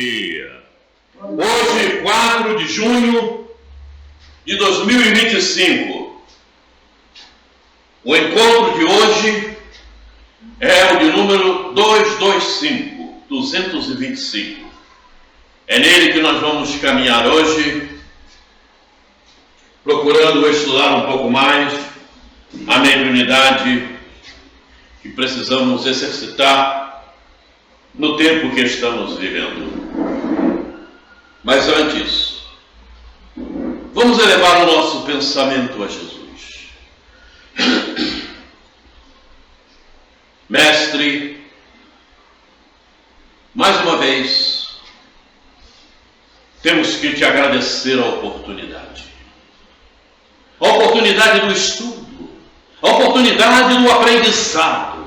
dia. Hoje, 4 de junho de 2025. O encontro de hoje é o de número 225. É nele que nós vamos caminhar hoje, procurando estudar um pouco mais a mediunidade que precisamos exercitar no tempo que estamos vivendo. Mas antes, vamos elevar o nosso pensamento a Jesus. Mestre, mais uma vez, temos que te agradecer a oportunidade. A oportunidade do estudo, a oportunidade do aprendizado,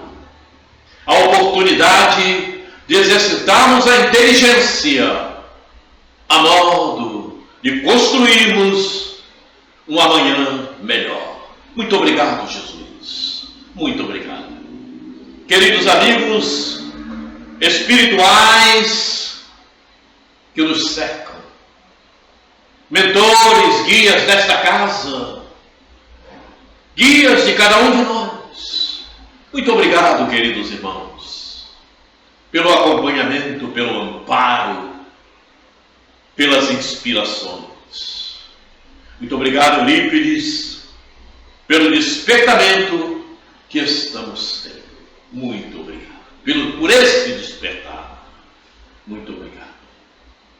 a oportunidade de exercitarmos a inteligência a modo de construirmos um amanhã melhor. Muito obrigado, Jesus. Muito obrigado. Queridos amigos espirituais que nos cercam, mentores, guias desta casa, guias de cada um de nós, muito obrigado, queridos irmãos, pelo acompanhamento, pelo amparo, pelas inspirações. Muito obrigado, Eurípides, pelo despertamento que estamos tendo. Muito obrigado por esse despertar. Muito obrigado.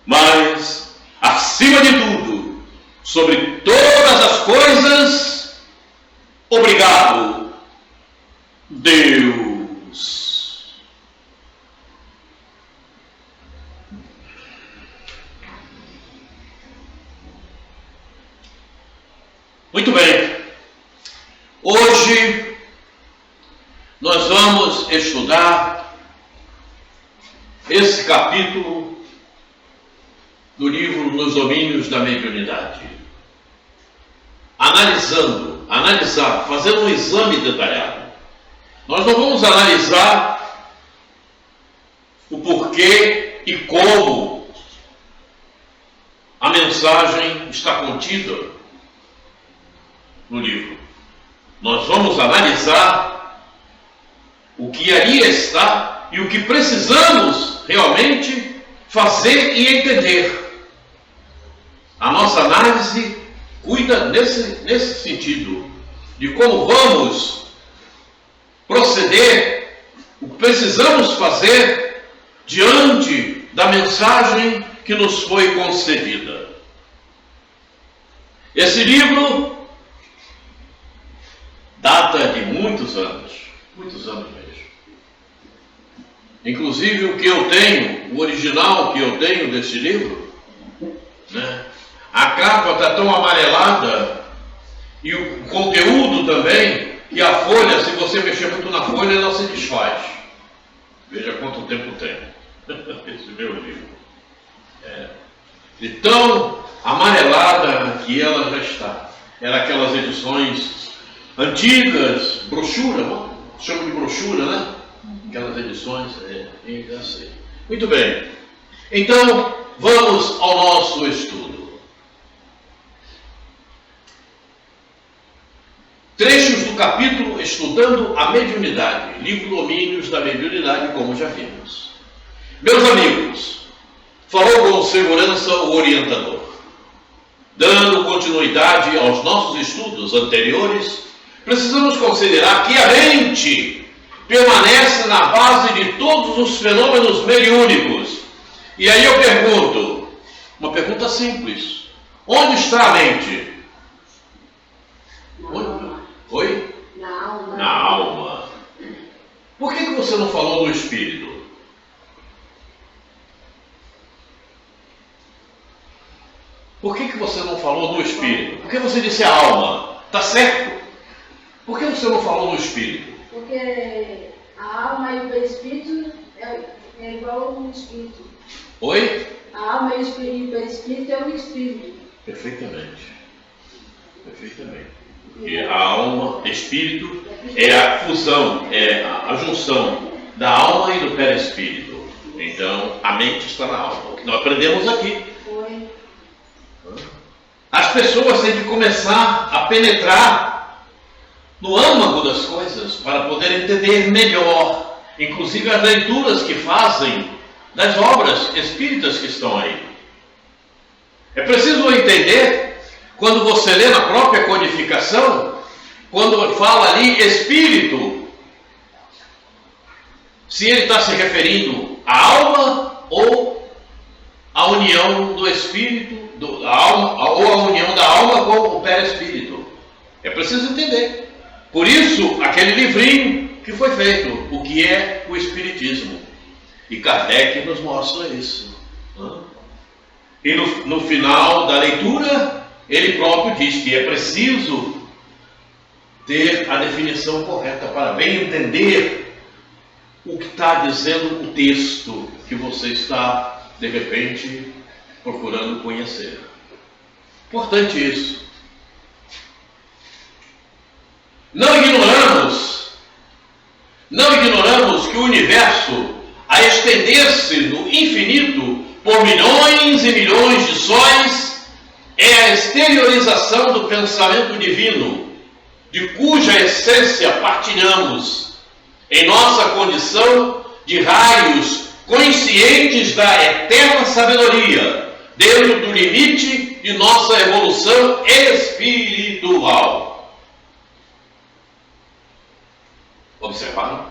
Mas, acima de tudo, sobre todas as coisas, obrigado, Deus. Muito bem. Hoje nós vamos estudar esse capítulo do livro Nos Domínios da Mediunidade. Analisar, fazendo um exame detalhado. Nós não vamos analisar o porquê e como a mensagem está contida no livro. Nós vamos analisar o que ali está e o que precisamos realmente fazer e entender. A nossa análise cuida nesse sentido, de como vamos proceder, o que precisamos fazer diante da mensagem que nos foi concedida. Esse livro data de muitos anos mesmo. Inclusive o original que eu tenho desse livro, né? A capa está tão amarelada e o conteúdo também, que a folha, se você mexer muito na folha, ela se desfaz. Veja quanto tempo tem esse meu livro. De tão amarelada que ela já está. Era aquelas edições antigas, brochura, chama de brochura, né? Aquelas edições, assim. Muito bem. Então, vamos ao nosso estudo. Trechos do capítulo Estudando a Mediunidade, livro Domínios da Mediunidade, como já vimos. Meus amigos, falou com segurança o orientador. Dando continuidade aos nossos estudos anteriores, precisamos considerar que a mente permanece na base de todos os fenômenos mediúnicos. E aí eu pergunto, uma pergunta simples: onde está a mente? Oi? Na alma. Na alma. Por que você não falou do espírito? Por que você não falou do espírito? Por que você disse a alma? Está certo? Por que você não falou do espírito? Porque a alma e o perispírito é igual ao espírito. Oi? A alma e o perispírito é o espírito. Perfeitamente. Porque a alma, espírito, é a fusão, é a junção da alma e do perispírito. Então, a mente está na alma. O que nós aprendemos aqui. Foi. As pessoas têm que começar a penetrar no âmago das coisas para poder entender melhor, inclusive as leituras que fazem das obras espíritas que estão aí. É preciso entender, quando você lê na própria codificação, quando fala ali espírito, se ele está se referindo à alma ou à união do espírito, da alma, ou à união da alma com o perispírito. É preciso entender. Por isso, aquele livrinho que foi feito, o que é o Espiritismo. E Kardec nos mostra isso. E no final da leitura, ele próprio diz que é preciso ter a definição correta para bem entender o que está dizendo o texto que você está, de repente, procurando conhecer. Importante isso. Não ignoramos que o universo, a estender-se no infinito por milhões e milhões de sóis, é a exteriorização do pensamento divino, de cuja essência partilhamos, em nossa condição de raios conscientes da eterna sabedoria, dentro do limite de nossa evolução espiritual. Observaram?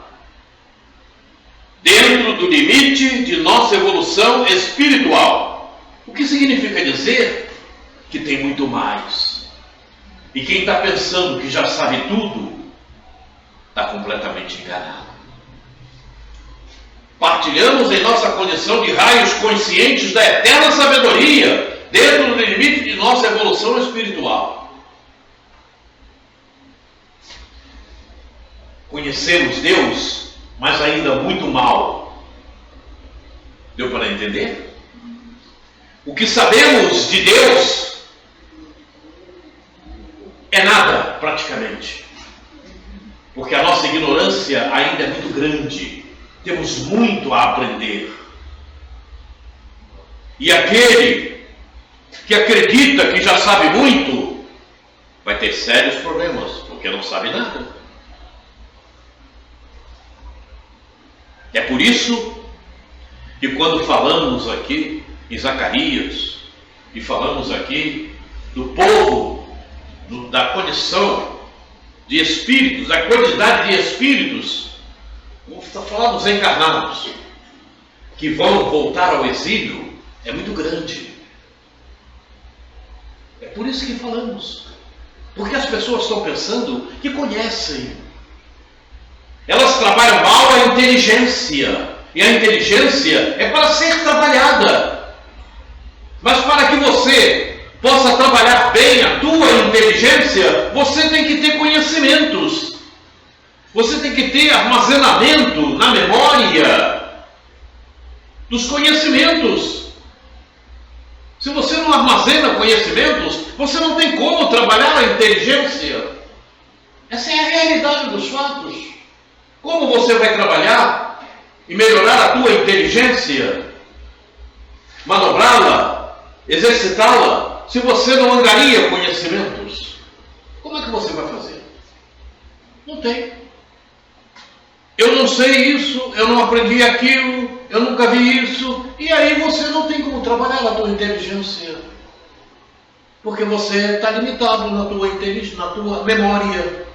Dentro do limite de nossa evolução espiritual. O que significa dizer que tem muito mais. E quem está pensando que já sabe tudo, está completamente enganado. Partilhamos em nossa condição de raios conscientes da eterna sabedoria, dentro do limite de nossa evolução espiritual. Conhecemos Deus, mas ainda muito mal. Deu para entender? O que sabemos de Deus é nada, praticamente. Porque a nossa ignorância ainda é muito grande. Temos muito a aprender. E aquele que acredita que já sabe muito, vai ter sérios problemas, porque não sabe nada. É por isso que quando falamos aqui em Zacarias, e falamos aqui do povo, da condição de espíritos, da quantidade de espíritos, vamos falar dos encarnados, que vão voltar ao exílio, é muito grande. É por isso que falamos. Porque as pessoas estão pensando que conhecem. Elas trabalham mal a inteligência. E a inteligência é para ser trabalhada. Mas para que você possa trabalhar bem a tua inteligência, você tem que ter conhecimentos. Você tem que ter armazenamento na memória dos conhecimentos. Se você não armazena conhecimentos, você não tem como trabalhar a inteligência. Essa é a realidade dos fatos. Como você vai trabalhar e melhorar a tua inteligência, manobrá-la, exercitá-la, se você não angaria conhecimentos? Como é que você vai fazer? Não tem. Eu não sei isso, eu não aprendi aquilo, eu nunca vi isso, e aí você não tem como trabalhar a tua inteligência. Porque você está limitado na tua inteligência, na tua memória.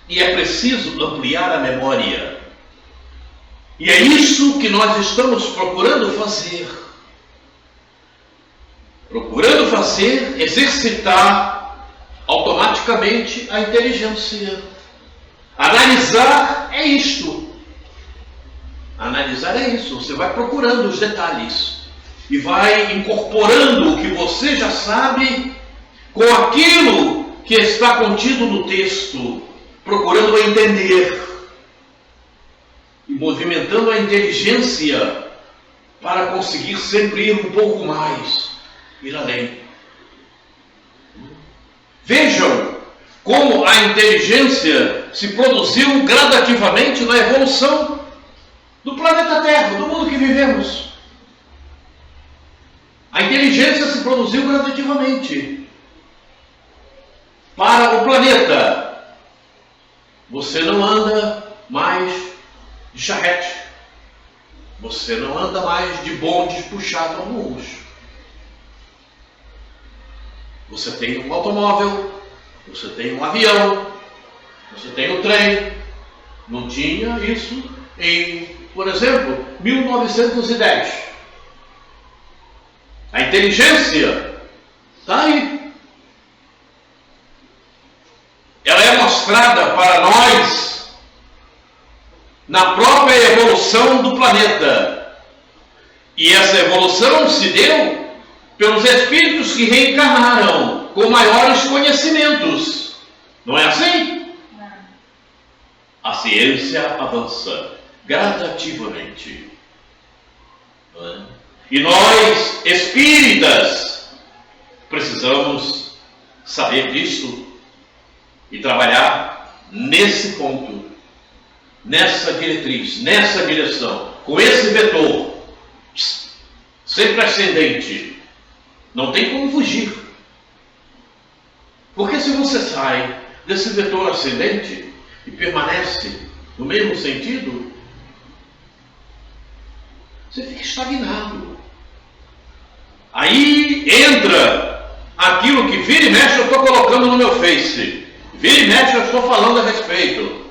E é preciso ampliar a memória. E é isso que nós estamos procurando fazer. Procurando fazer, exercitar automaticamente a inteligência. Analisar é isto. Analisar é isso. Você vai procurando os detalhes e vai incorporando o que você já sabe com aquilo que está contido no texto, procurando entender e movimentando a inteligência para conseguir sempre ir um pouco mais, ir além. Vejam como a inteligência se produziu gradativamente na evolução do planeta Terra, do mundo que vivemos. A inteligência se produziu gradativamente para o planeta. Você não anda mais de charrete. Você não anda mais de bondes puxados a mulos. Você tem um automóvel, você tem um avião, você tem um trem. Não tinha isso em, por exemplo, 1910. A inteligência está aí. Ela é mostrada para nós na própria evolução do planeta. E essa evolução se deu pelos espíritos que reencarnaram com maiores conhecimentos. Não é assim? Não. A ciência avança gradativamente. Não é? E nós, espíritas, precisamos saber disso e trabalhar nesse ponto, nessa diretriz, nessa direção, com esse vetor, sempre ascendente. Não tem como fugir. Porque se você sai desse vetor ascendente e permanece no mesmo sentido, você fica estagnado. Aí entra aquilo que vira e mexe eu estou colocando no meu Face. Vira e mexe eu estou falando a respeito.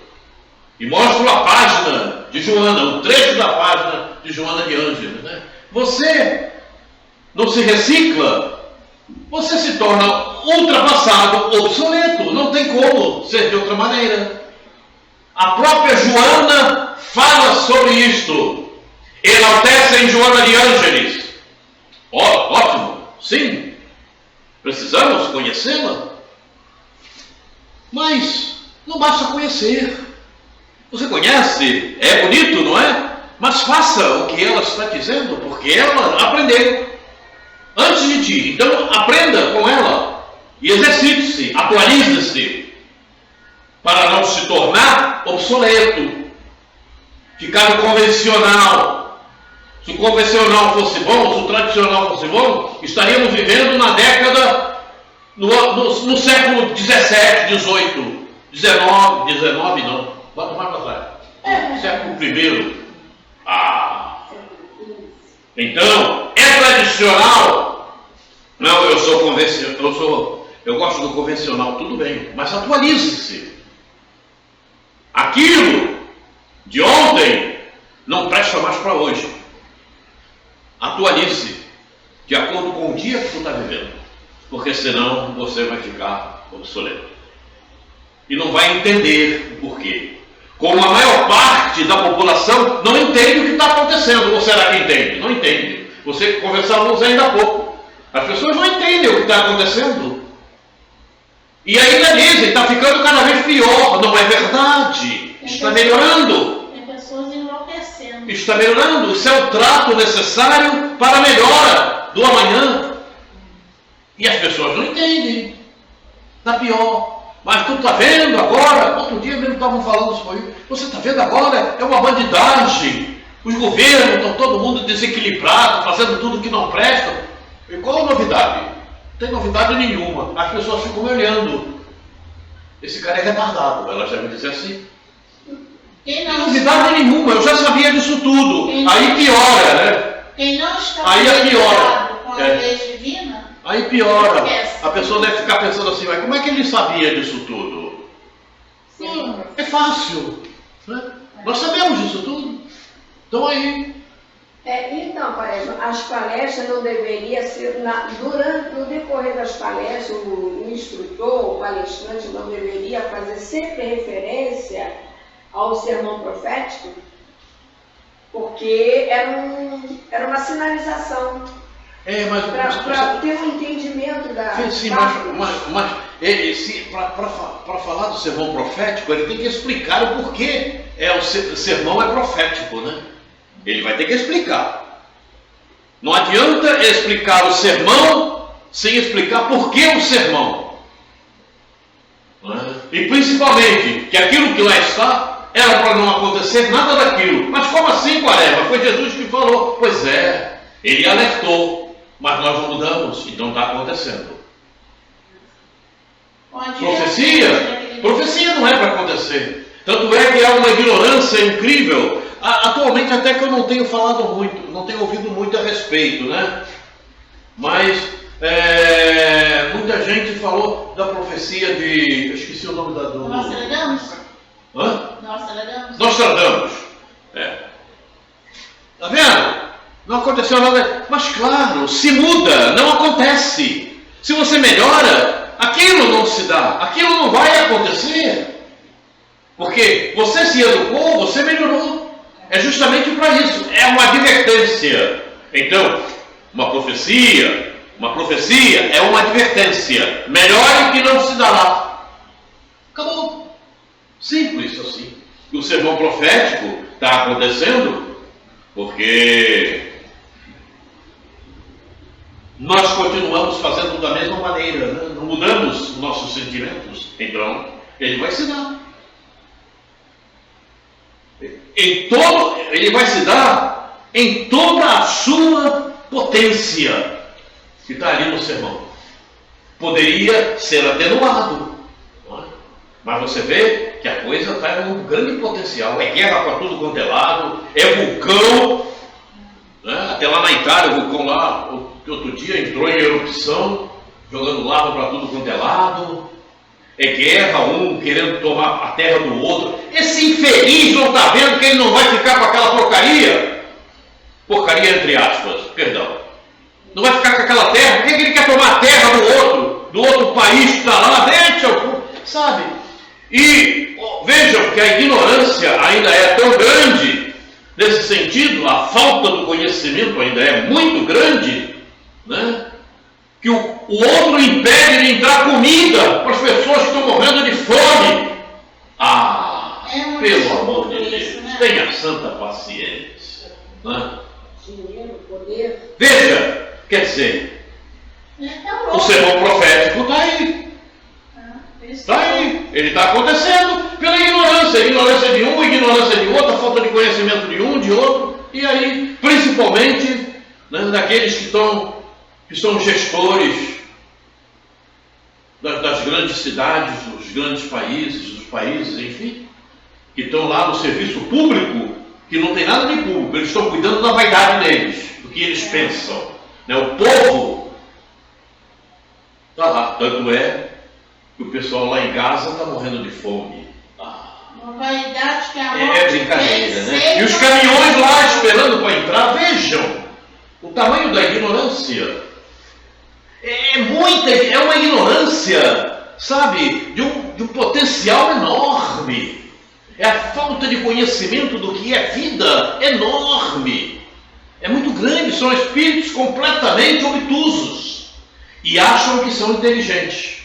E mostro a página de Joana, o trecho da página de Joana de Ângeles. Né? Você não se recicla, você se torna ultrapassado, obsoleto. Não tem como ser de outra maneira. A própria Joana fala sobre isto. Enaltece em Joana de Ângeles. Ótimo, sim. Precisamos conhecê-la. Mas não basta conhecer. Você conhece, é bonito, não é? Mas faça o que ela está dizendo, porque ela aprendeu antes de ti. Então aprenda com ela e exercite-se, atualize-se, para não se tornar obsoleto, ficar no convencional. Se o convencional fosse bom, se o tradicional fosse bom, estaríamos vivendo na década, no século 17, 18, 19 não. Bota mais para trás. Século I. Então, é tradicional. Não, eu sou convencional. Eu gosto do convencional, tudo bem. Mas atualize-se. Aquilo de ontem não presta mais para hoje. Atualize de acordo com o dia que tu está vivendo. Porque senão você vai ficar obsoleto. E não vai entender o porquê. Como a maior parte da população não entende o que está acontecendo. Ou será que entende? Não entende. Você conversávamos ainda há pouco. As pessoas não entendem o que está acontecendo. E ainda dizem, está ficando cada vez pior. Não é verdade. Está melhorando. Tem pessoas enlouquecendo. Está melhorando. Isso é o trato necessário para a melhora do amanhã. E as pessoas não entendem. Está pior. Mas tu está vendo agora, outro dia mesmo estavam falando sobre isso, você está vendo agora, é uma bandidagem, os governos estão todo mundo desequilibrado, fazendo tudo que não presta. E qual a novidade? Não tem novidade nenhuma, as pessoas ficam me olhando. Esse cara é retardado, ela já me disse assim. Não tem novidade nenhuma, eu já sabia disso tudo. Aí piora, né? Quem não está com a lei divina, aí piora. A pessoa deve ficar pensando assim, mas como é que ele sabia disso tudo? Sim. É fácil. Né? Nós sabemos disso tudo. Então aí. Então, Quaresma, as palestras não deveriam ser, no decorrer das palestras, o instrutor, o palestrante não deveria fazer sempre referência ao sermão profético? Porque era uma sinalização. Para ter um entendimento da. Sim, para falar do sermão profético, ele tem que explicar o porquê o sermão é profético, né? Ele vai ter que explicar. Não adianta explicar o sermão sem explicar por que o sermão. E principalmente que aquilo que lá está era para não acontecer nada daquilo. Mas como assim, Quaresma? Foi Jesus que falou. Pois é, ele alertou, mas nós não mudamos, então está acontecendo. Profecia? Profecia não é para acontecer. Tanto é que há uma ignorância incrível. Atualmente até que eu não tenho falado muito, não tenho ouvido muito a respeito, né? Mas muita gente falou da profecia de... Eu esqueci o nome da... Nostradamus? Hã? Nostradamus? Nostradamus. Tá vendo? Não aconteceu nada. Mas claro, se muda, não acontece. Se você melhora, aquilo não se dá. Aquilo não vai acontecer. Porque você se educou, você melhorou. É justamente para isso. É uma advertência. Então, uma profecia é uma advertência. Melhore que não se dará. Acabou. Simples assim. E o sermão profético está acontecendo porque nós continuamos fazendo da mesma maneira, né? Não mudamos os nossos sentimentos. Então, ele vai se dar. Ele vai se dar em toda a sua potência que está ali no sermão. Poderia ser atenuado, não é? Mas você vê que a coisa está em um grande potencial. É guerra para tudo quanto é lado, é vulcão, né? Até lá na Itália, o vulcão lá, outro dia entrou em erupção, jogando lava para tudo quanto é lado. É guerra, um querendo tomar a terra do outro. Esse infeliz não está vendo que ele não vai ficar com aquela porcaria? Porcaria entre aspas, perdão. Não vai ficar com aquela terra? Por que ele quer tomar a terra do outro país que está lá? Deixa, sabe? E vejam que a ignorância ainda é tão grande, nesse sentido, a falta do conhecimento ainda é muito grande, né? Que o outro impede de entrar comida para as pessoas que estão morrendo de fome. Pelo amor de Deus, né? Tenha santa paciência. Né? Dinheiro, poder. Veja, quer dizer, o sermão profético está aí. Está aí. Ele está acontecendo pela ignorância. Ignorância de um, ignorância de outro, a falta de conhecimento de um, de outro. E aí, principalmente, né, daqueles que são gestores das grandes cidades, dos grandes países, dos países, enfim, que estão lá no serviço público, que não tem nada de público, eles estão cuidando da vaidade deles, do que eles pensam. Né? O povo está lá, tanto é que o pessoal lá em Gaza está morrendo de fome. Uma vaidade que a morte É brincadeira, né? E os caminhões lá esperando para entrar, vejam o tamanho da ignorância. É uma ignorância, sabe, de um potencial enorme. É a falta de conhecimento do que é vida enorme. É muito grande, são espíritos completamente obtusos e acham que são inteligentes.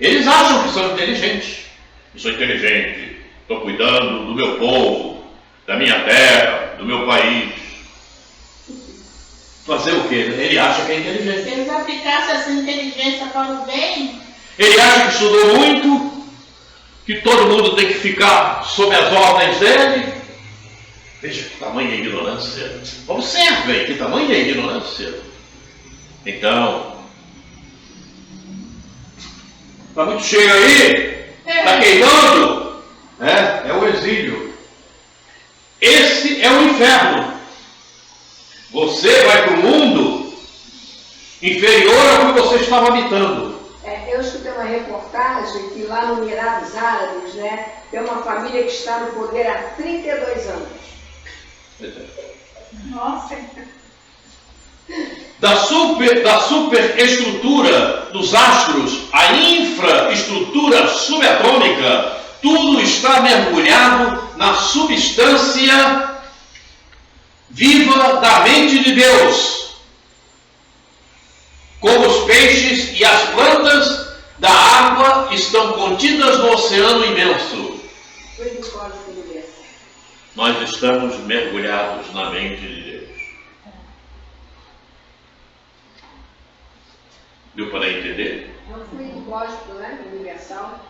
Eles acham que são inteligentes. Eu sou inteligente, estou cuidando do meu povo, da minha terra, do meu país. Fazer o quê? Ele acha que é inteligente. Se eles aplicassem essa inteligência para o bem... Ele acha que estudou muito, que todo mundo tem que ficar sob as ordens dele. Veja que tamanha ignorância. Observem que tamanha ignorância. Então, está muito cheio aí? Está queimando? É o exílio. Esse é o inferno. Você vai para o mundo inferior ao que você estava habitando. Eu escutei uma reportagem que lá no Emirados Árabes, né, tem uma família que está no poder há 32 anos. Nossa! Da superestrutura dos astros, a infraestrutura subatômica, tudo está mergulhado na substância viva da mente de Deus, como os peixes e as plantas da água estão contidas no oceano imenso. Nós estamos mergulhados na mente de Deus. Deu para entender? É um fluido cósmico, né? Universal.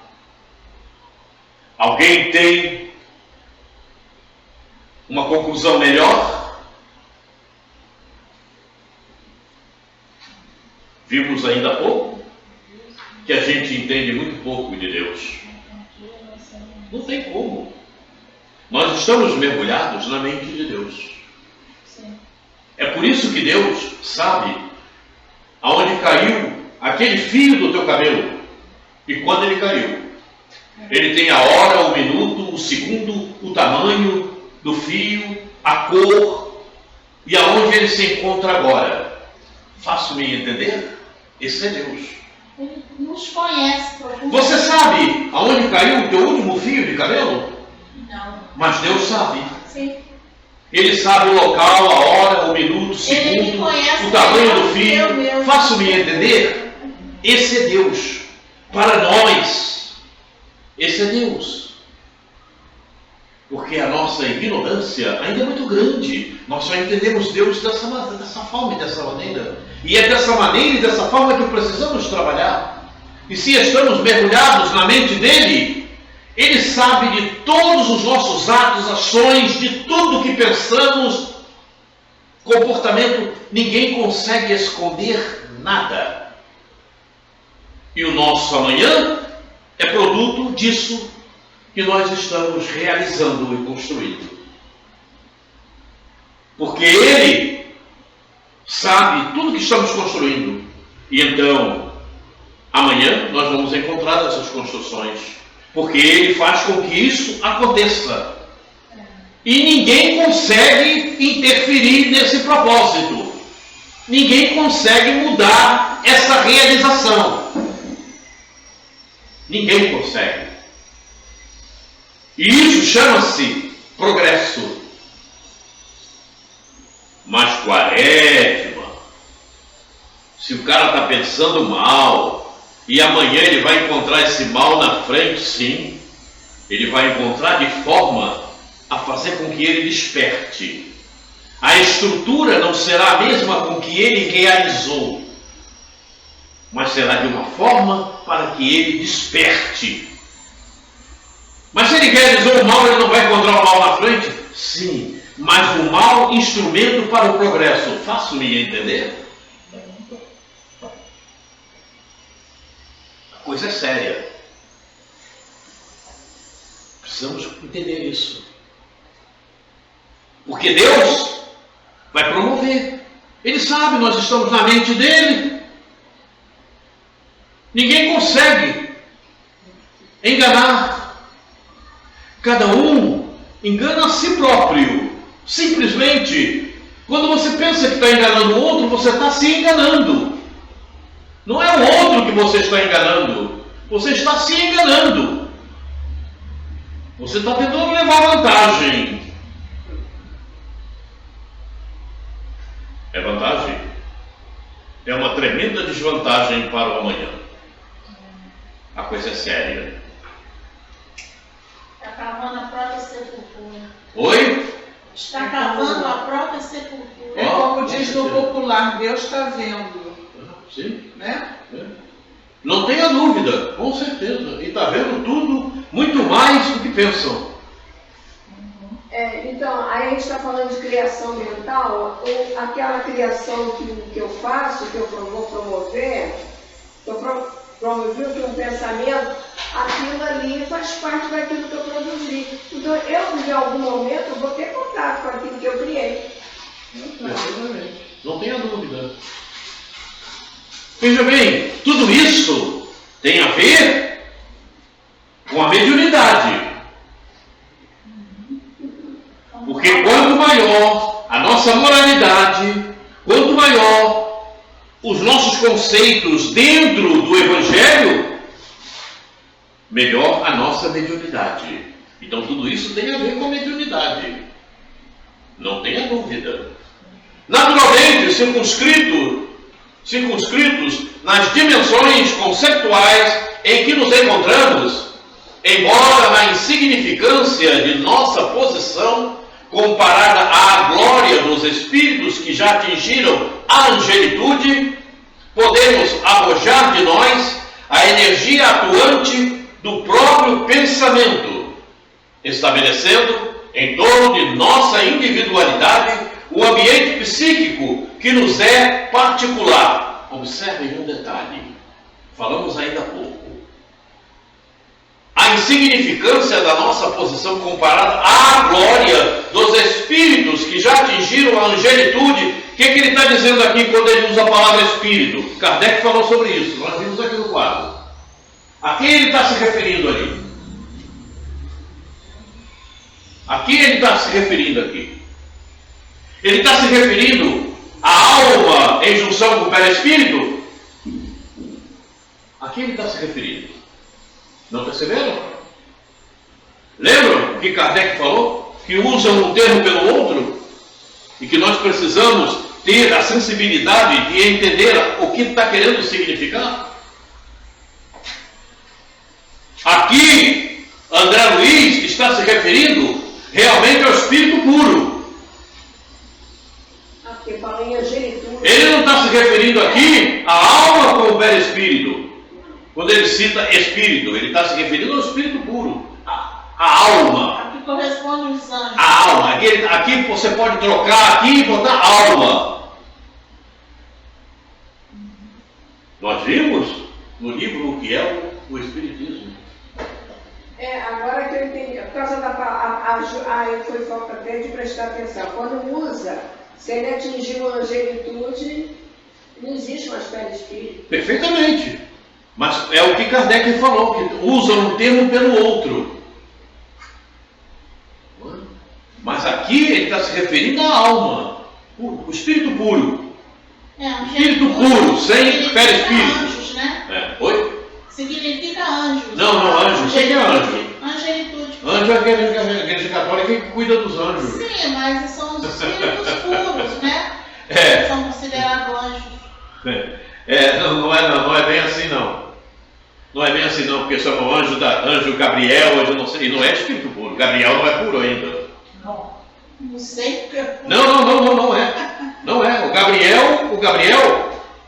Alguém tem uma conclusão melhor? Vimos ainda há pouco que a gente entende muito pouco de Deus. Não tem como. Nós estamos mergulhados na mente de Deus. É por isso que Deus sabe aonde caiu aquele fio do teu cabelo e quando ele caiu. Ele tem a hora, o minuto, o segundo, o tamanho do fio, a cor e aonde ele se encontra agora. Faço-me entender? Esse é Deus. Ele nos conhece profundamente. Você sabe aonde caiu o teu último fio de cabelo? Não. Mas Deus sabe. Sim. Ele sabe o local, a hora, o minuto, o segundo, o tamanho do fio. Faço-me entender? Esse é Deus. Para nós, esse é Deus. Porque a nossa ignorância ainda é muito grande. Nós só entendemos Deus dessa forma e dessa maneira. E é dessa maneira e dessa forma que precisamos trabalhar. E se estamos mergulhados na mente dele, ele sabe de todos os nossos atos, ações, de tudo que pensamos, comportamento. Ninguém consegue esconder nada. E o nosso amanhã é produto disso que nós estamos realizando e construindo. Porque ele sabe tudo que estamos construindo. E então, amanhã nós vamos encontrar essas construções. Porque ele faz com que isso aconteça. E ninguém consegue interferir nesse propósito. Ninguém consegue mudar essa realização. Ninguém consegue. E isso chama-se progresso. Mas Quaresma, se o cara está pensando mal, e amanhã ele vai encontrar esse mal na frente, sim, ele vai encontrar de forma a fazer com que ele desperte. A estrutura não será a mesma com que ele realizou, mas será de uma forma para que ele desperte. Mas se ele realizou o mal, ele não vai encontrar o mal na frente? Sim, mas o mal instrumento para o progresso. Faço-me entender? A coisa é séria. Precisamos entender isso. Porque Deus vai promover. Ele sabe, nós estamos na mente dele. Ninguém consegue enganar. Cada um engana a si próprio. Simplesmente, quando você pensa que está enganando o outro, você está se enganando. Não é o outro que você está enganando. Você está se enganando. Você está tentando levar vantagem. É vantagem? É uma tremenda desvantagem para o amanhã. A coisa é séria. Está cavando a própria sepultura. Oi? Está cavando a própria sepultura. É como diz no popular, Deus está vendo. Sim. Né? Não tenha dúvida, com certeza. E está vendo tudo, muito mais do que pensam. Então, aí a gente está falando de criação mental, ou aquela criação que eu faço, que eu vou promover, promovi um pensamento, aquilo ali faz parte daquilo que eu produzi. Então, eu, em algum momento, vou ter contato com aquilo que eu criei. Não tenha dúvida. Veja bem, tudo isso tem a ver com a mediunidade. Porque quanto maior a nossa moralidade, quanto maior os nossos conceitos dentro do Evangelho, melhor a nossa mediunidade. Então tudo isso tem a ver com a mediunidade. Não tenha dúvida. Naturalmente, circunscritos nas dimensões conceptuais em que nos encontramos, embora na insignificância de nossa posição, comparada à glória dos espíritos que já atingiram a angelitude, podemos arrojar de nós a energia atuante do próprio pensamento, estabelecendo em torno de nossa individualidade, o ambiente psíquico que nos é particular. Observem um detalhe, falamos ainda há pouco. A insignificância da nossa posição comparada à glória dos espíritos que já atingiram a angelitude. O que ele está dizendo aqui quando ele usa a palavra espírito? Kardec falou sobre isso, nós vimos aqui no quadro. A quem ele está se referindo ali? A quem ele está se referindo aqui? Ele está se referindo à alma em junção com o perispírito? A quem ele está se referindo? Não perceberam? Lembram o que Kardec falou? Que usam um termo pelo outro? E que nós precisamos ter a sensibilidade de entender o que está querendo significar? Aqui, André Luiz está se referindo realmente ao espírito puro. Porque fala em angelitude. Ele não está se referindo aqui à alma com o perispírito. Quando ele cita espírito, ele está se referindo ao espírito puro, a alma. Aqui corresponde aos anjos. A alma. Aqui você pode trocar aqui e botar alma. Nós vimos no livro o que é o Espiritismo. Agora que eu entendi, por causa da palavra, foi falta até de prestar atenção. Quando usa, se ele atingiu a angelitude, não existe mais perispírito. Perfeitamente. Mas é o que Kardec falou, que usa um termo pelo outro. Mas aqui ele está se referindo à alma, o espírito puro. Espírito puro, sem perispírito. Anjos, né? Oi? Significa anjos. Não, anjo. O que é anjo? Angelitude. Anjo é a igreja católica que cuida dos anjos. Sim, mas são os espíritos puros, né? São considerados anjos. Não é bem assim não. Não é bem assim não, porque chamam anjo Gabriel, anjo não sei, e não é espírito puro. Gabriel não é puro ainda. Não sei porque. Não é. Não é. O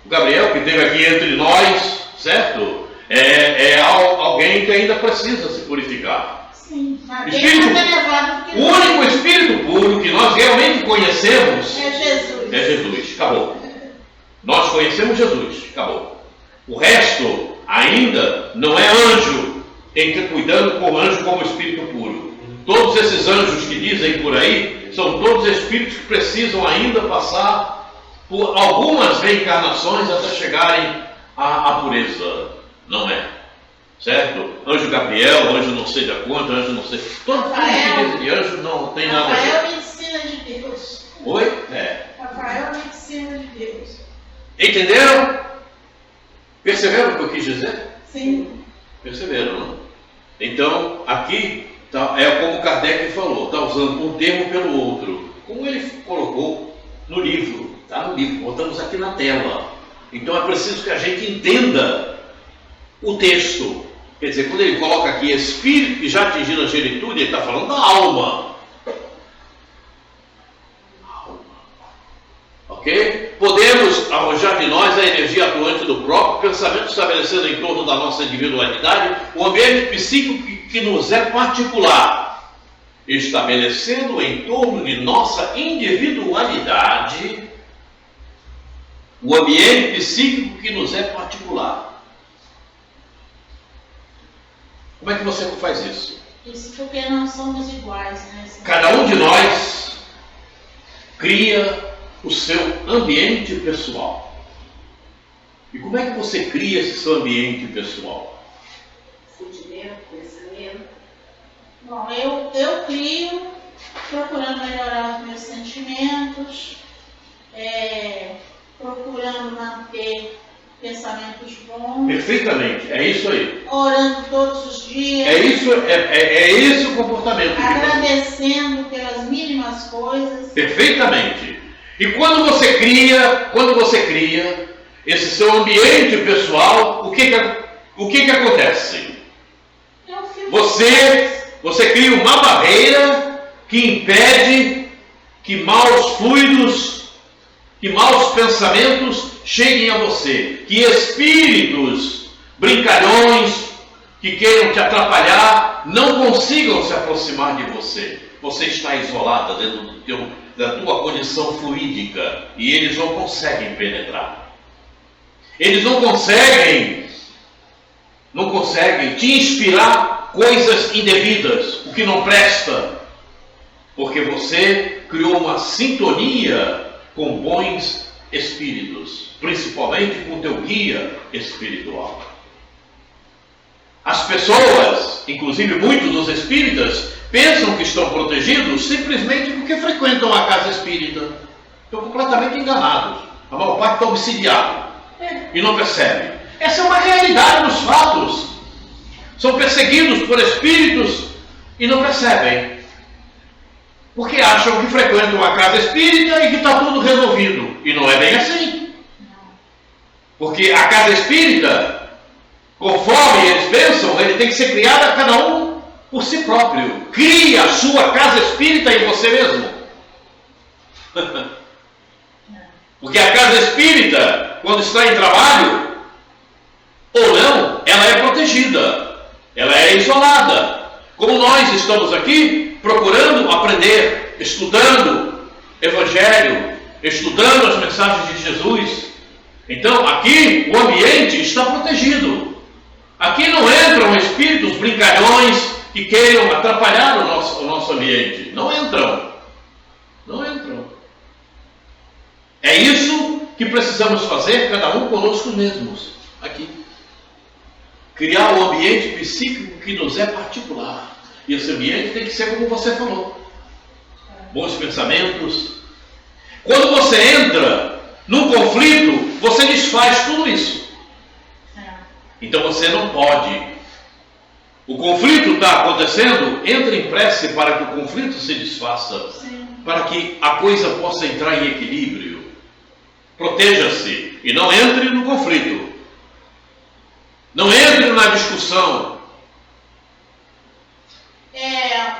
Gabriel que esteve aqui entre nós, certo? É alguém que ainda precisa se purificar. Sim, mas o único espírito puro que nós realmente conhecemos é Jesus. É Jesus, acabou. Nós conhecemos Jesus, acabou. O resto ainda não é anjo, tem que ter cuidado com o anjo como espírito puro. Todos esses anjos que dizem por aí são todos espíritos que precisam ainda passar por algumas reencarnações até chegarem à pureza. Não é? Certo? Anjo Gabriel, anjo não sei da quanto, anjo não sei. Todos que dizem de anjo não tem nada a ver. Rafael é medicina de Deus. Oi? Rafael é medicina de Deus. Entenderam? Perceberam o que eu quis dizer? Sim. Perceberam, não? Então, aqui é como Kardec falou, está usando um termo pelo outro. Como ele colocou no livro, está no livro, botamos aqui na tela. Então é preciso que a gente entenda o texto. Quer dizer, quando ele coloca aqui espírito que já atingiu a angelitude, ele está falando da alma. Ok? Podemos arrojar de nós a energia atuante do próprio pensamento, estabelecendo em torno da nossa individualidade o ambiente psíquico que nos é particular, estabelecendo em torno de nossa individualidade o ambiente psíquico que nos é particular. Como é que você faz isso? Isso porque não somos iguais, né? Cada um de nós cria o seu ambiente pessoal. E como é que você cria esse seu ambiente pessoal? Sentimento, pensamento. Bom, eu crio procurando melhorar os meus sentimentos, procurando manter pensamentos bons. Perfeitamente, é isso aí. Orando todos os dias. É esse o comportamento. Agradecendo pelas mínimas coisas. Perfeitamente. E quando você cria esse seu ambiente pessoal, o que acontece? Você cria uma barreira que impede que maus fluidos, que maus pensamentos cheguem a você, que espíritos brincalhões que queiram te atrapalhar não consigam se aproximar de você. você está isolada dentro da tua condição fluídica e eles não conseguem penetrar. Eles não conseguem te inspirar coisas indevidas, o que não presta, porque você criou uma sintonia com bons espíritos, principalmente com teu guia espiritual. As pessoas, inclusive muitos dos espíritas, pensam que estão protegidos simplesmente porque frequentam a casa espírita. Estão completamente enganados. A maior parte está obsidiado e não percebe. Essa é uma realidade dos fatos. São perseguidos por espíritos e não percebem. Porque acham que frequentam a casa espírita e que está tudo resolvido. E não é bem assim. Porque a casa espírita, conforme eles pensam, ele tem que ser criada cada um por si próprio. Crie a sua casa espírita em você mesmo. Porque a casa espírita, quando está em trabalho, ou não, ela é protegida. Ela é isolada. Como nós estamos aqui procurando aprender, estudando Evangelho, estudando as mensagens de Jesus. Então aqui o ambiente está protegido. Aqui não entram espíritos brincalhões que queiram atrapalhar o nosso ambiente. Não entram. Não entram. É isso que precisamos fazer, cada um conosco mesmos. Aqui. Criar um ambiente psíquico que nos é particular. E esse ambiente tem que ser como você falou. Bons pensamentos. Quando você entra num conflito, você desfaz tudo isso. Então você não pode. O conflito está acontecendo, entre em prece para que o conflito se desfaça. Sim. Para que a coisa possa entrar em equilíbrio. Proteja-se e não entre no conflito. Não entre na discussão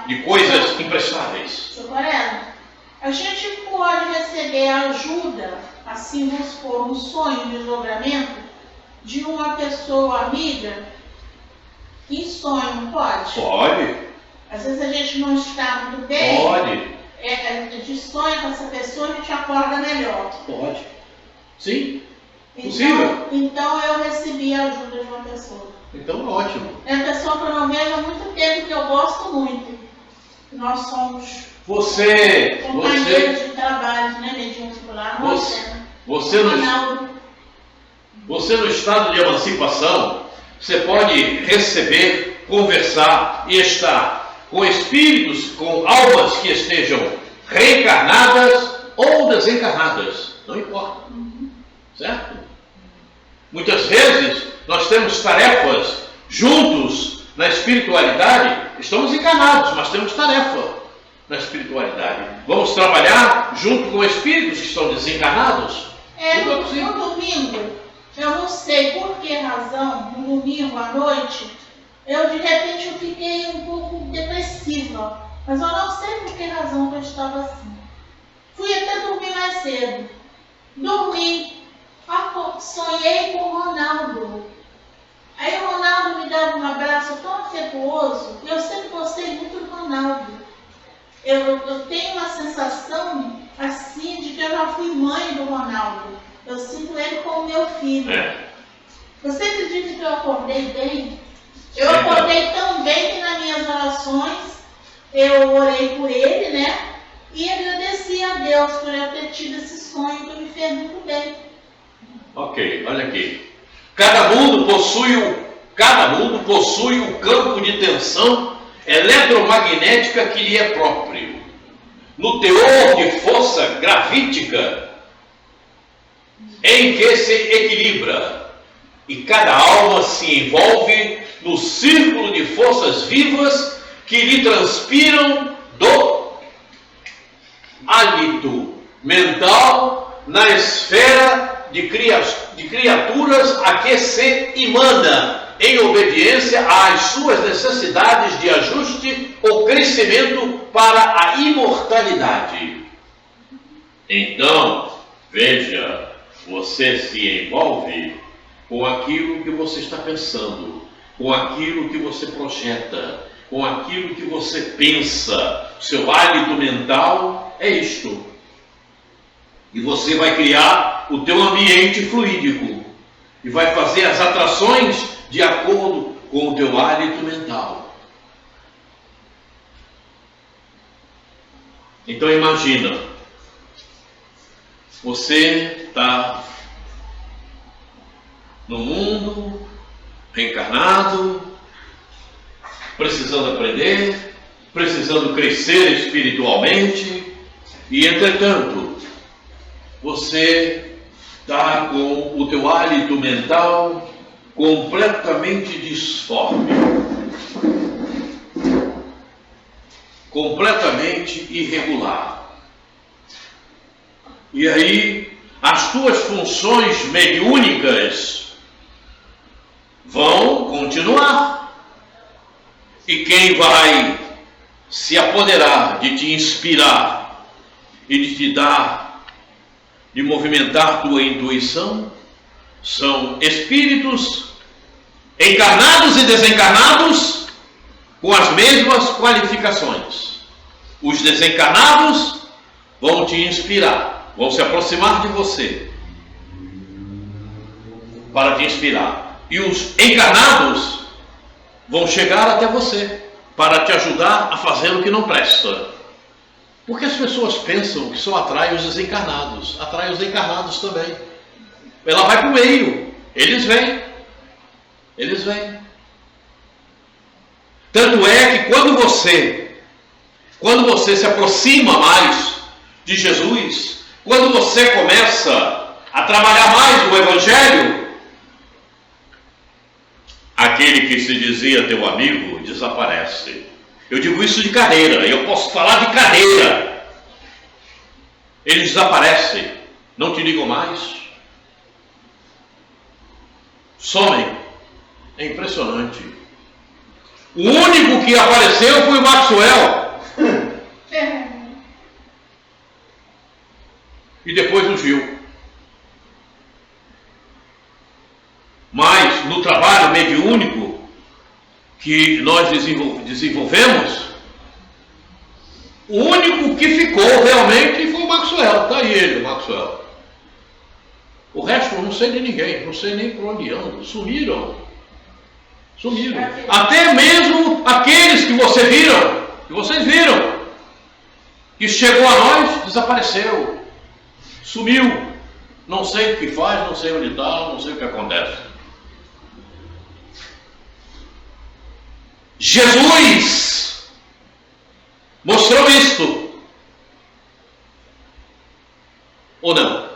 de coisas imprestáveis. Seu Coreno, a gente pode receber ajuda, assim vamos supor, um sonho de desdobramento de uma pessoa amiga em sonho, não pode? Pode. Às vezes a gente não está muito bem. Pode. De sonho com essa pessoa a gente acorda melhor. Pode. Sim. Possível. Então eu recebi a ajuda de uma pessoa. Então ótimo. É uma pessoa que eu não vejo há muito tempo, que eu gosto muito. Nós somos companheiros de trabalho, né, mediante circular. Você no estado de emancipação, você pode receber, conversar e estar com espíritos, com almas que estejam reencarnadas ou desencarnadas. Não importa. Certo? Muitas vezes nós temos tarefas juntos na espiritualidade, estamos encarnados, mas temos tarefa na espiritualidade. Vamos trabalhar junto com espíritos que estão desencarnados? No domingo, eu não sei por que razão, no domingo à noite, de repente eu fiquei um pouco depressiva, mas eu não sei por que razão que eu estava assim. Fui até dormir mais cedo. Dormi. Sonhei com o Ronaldo. Aí o Ronaldo me dava um abraço tão afetuoso. Eu sempre gostei muito do Ronaldo. Eu tenho uma sensação assim de que eu já fui mãe do Ronaldo. Eu sinto ele como meu filho. Você acredita que eu acordei bem? Eu acordei tão bem que nas minhas orações eu orei por ele, né? E agradeci a Deus por eu ter tido esse sonho que me fez muito bem. Ok, olha aqui. Cada mundo possui um campo de tensão eletromagnética que lhe é próprio. No teor de força gravítica em que se equilibra. E cada alma se envolve no círculo de forças vivas que lhe transpiram do hálito mental na esfera de criaturas a que se emana em obediência às suas necessidades de ajuste ou crescimento para a imortalidade. Então, veja, você se envolve com aquilo que você está pensando, com aquilo que você projeta, com aquilo que você pensa. O seu hálito mental é isto. E você vai criar o teu ambiente fluídico e vai fazer as atrações de acordo com o teu hálito mental. Então imagina, você está no mundo, reencarnado, precisando aprender, precisando crescer espiritualmente, e entretanto, você está com o teu hálito mental completamente disforme, completamente irregular. E aí, as tuas funções mediúnicas vão continuar. E quem vai se apoderar de te inspirar e de te dar, de movimentar tua intuição, são espíritos encarnados e desencarnados com as mesmas qualificações. Os desencarnados vão te inspirar, vão se aproximar de você para te inspirar. E os encarnados vão chegar até você para te ajudar a fazer o que não presta. Porque as pessoas pensam que só atrai os desencarnados. Atrai os encarnados também. Ela vai para o meio. Eles vêm. Eles vêm. Tanto é que quando você se aproxima mais de Jesus, quando você começa a trabalhar mais o Evangelho, aquele que se dizia teu amigo desaparece. Eu digo isso de cadeira, eu posso falar de cadeira. Eles desaparecem, não te ligam mais, somem. É impressionante. O único que apareceu foi o Maxwell. E depois o Gil. Mas no trabalho mediúnico que nós desenvolvemos, o único que ficou realmente foi o Maxwell. Está aí ele, o Maxwell. O resto eu não sei de ninguém, não sei nem por onde andam. Sumiram. Até mesmo aqueles que vocês viram, que chegou a nós, desapareceu, sumiu. Não sei o que faz, não sei onde está, não sei o que acontece. Jesus mostrou isto, ou não?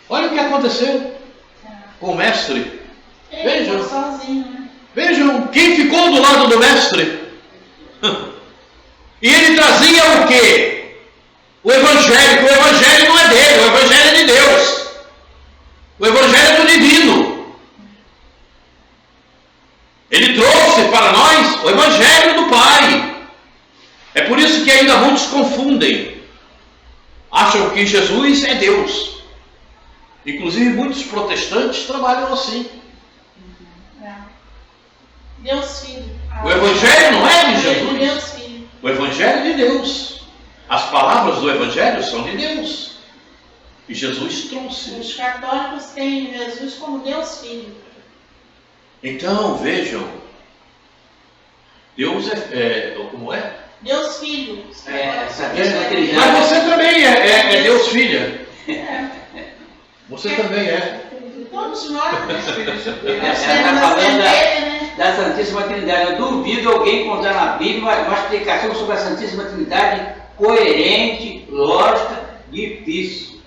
Olha o que aconteceu com o mestre. Ele ficou sozinho, né? Vejam quem ficou do lado do mestre. E ele trazia o quê? O Evangelho, que o Evangelho não é dele, o Evangelho é de Deus. O Evangelho é do divino. Ele trouxe para nós o Evangelho do Pai. É por isso que ainda muitos confundem. Acham que Jesus é Deus. Inclusive muitos protestantes trabalham assim. Deus Filho. O Evangelho não é de Jesus. Deus Filho. O Evangelho é de Deus. As palavras do Evangelho são de Deus. E Jesus trouxe. Os católicos têm Jesus como Deus Filho. Então, vejam. Deus como é? Deus Filho. Mas você também é Deus Filha. Você também é. Todos nós, né? Está falando da Santíssima Trindade. Eu duvido alguém encontrar na Bíblia uma explicação sobre a Santíssima Trindade coerente, lógica, difícil.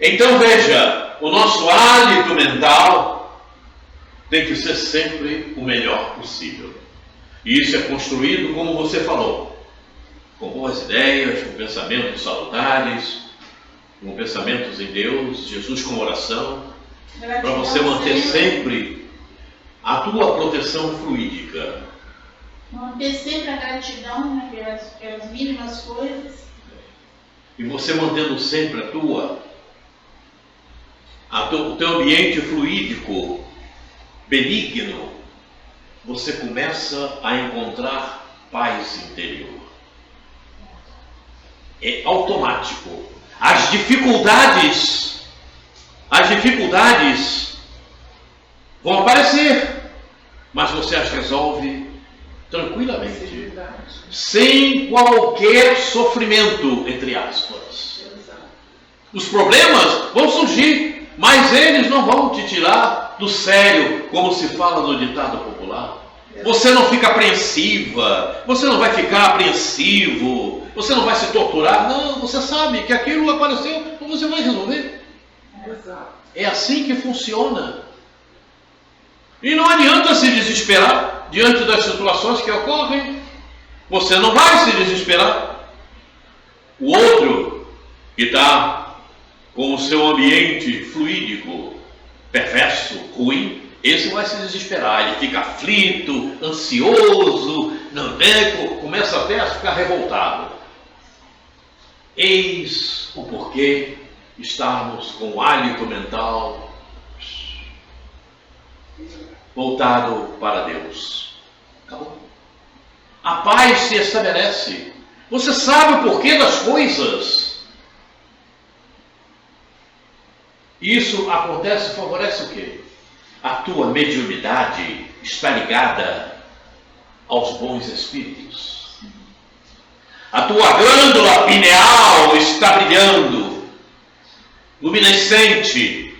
Então veja, o nosso hálito mental tem que ser sempre o melhor possível. E isso é construído, como você falou, com boas ideias, com pensamentos salutares, com pensamentos em Deus, Jesus com oração, para você manter sempre a tua proteção fluídica. Manter sempre a gratidão, né, pelas mínimas coisas. E você mantendo sempre o teu ambiente fluídico benigno, você começa a encontrar paz interior. É automático. As dificuldades vão aparecer, mas você as resolve tranquilamente, sem qualquer sofrimento, entre aspas. Os problemas vão surgir, mas eles não vão te tirar do sério, como se fala no ditado popular. Você não fica apreensiva, você não vai ficar apreensivo, você não vai se torturar. Não, você sabe que aquilo apareceu, então você vai resolver. É assim que funciona. E não adianta se desesperar diante das situações que ocorrem. Você não vai se desesperar. O outro que está com o seu ambiente fluídico, perverso, ruim, esse vai se desesperar. Ele fica aflito, ansioso, começa até a ficar revoltado. Eis o porquê estarmos com o hálito mental voltado para Deus. Acabou. A paz se estabelece. Você sabe o porquê das coisas. Isso acontece, favorece o quê? A tua mediunidade está ligada aos bons espíritos. A tua glândula pineal está brilhando, luminescente.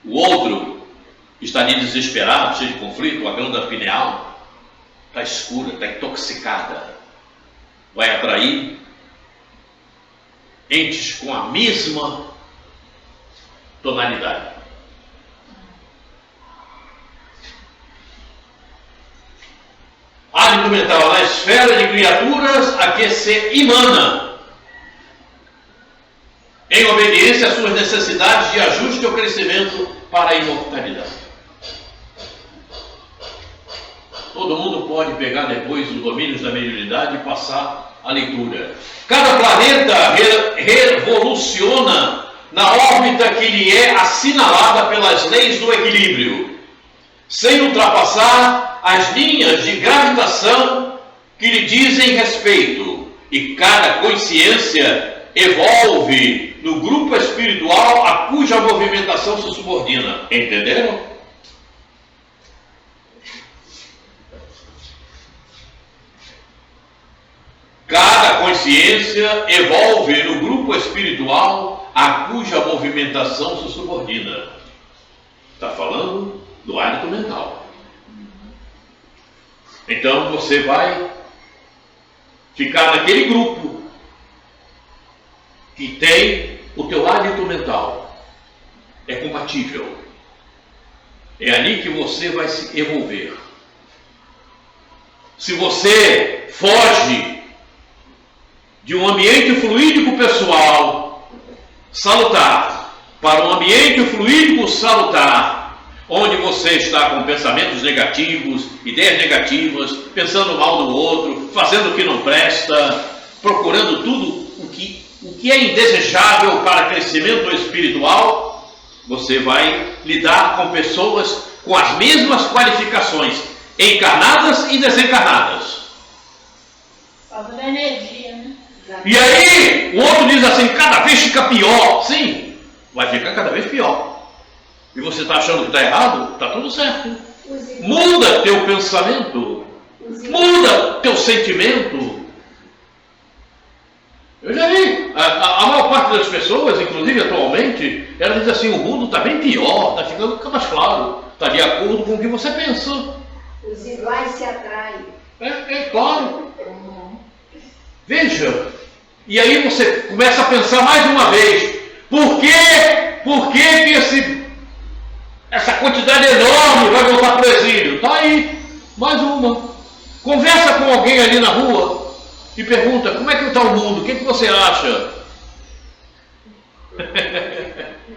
O outro está ali desesperado, cheio de conflito, a glândula pineal está escura, está intoxicada. Vai atrair entes com a mesma tonalidade. Hálito mental na esfera de criaturas a que se emana, em obediência às suas necessidades de ajuste ou crescimento para a imortalidade. Todo mundo pode pegar depois os domínios da mediunidade e passar a leitura. Cada planeta revoluciona na órbita que lhe é assinalada pelas leis do equilíbrio, sem ultrapassar as linhas de gravitação que lhe dizem respeito, e cada consciência evolve no grupo espiritual a cuja movimentação se subordina. Entenderam? Cada consciência evolve no grupo espiritual a cuja movimentação se subordina. Está falando do hálito mental. Então você vai ficar naquele grupo que tem o teu hálito mental. É compatível. É ali que você vai se envolver. Se você foge de um ambiente fluídico pessoal salutar para um ambiente fluídico salutar, onde você está com pensamentos negativos, ideias negativas, pensando mal do outro, fazendo o que não presta, procurando tudo o que é indesejável para crescimento espiritual, você vai lidar com pessoas com as mesmas qualificações, encarnadas e desencarnadas. Falta da energia, né? E aí, o outro diz assim, cada vez fica pior. Sim, vai ficar cada vez pior. E você está achando que está errado? Está tudo certo. Muda teu pensamento. Muda teu sentimento. Eu já vi. A maior parte das pessoas, inclusive atualmente, ela diz assim, o mundo está bem pior, está ficando mais claro. Está de acordo com o que você pensa. Os iguais se atraem. É claro. Veja. E aí você começa a pensar mais uma vez. Por que essa quantidade enorme vai voltar para o exílio? Está aí. Mais uma. Conversa com alguém ali na rua e pergunta, como é que está o mundo? O que você acha?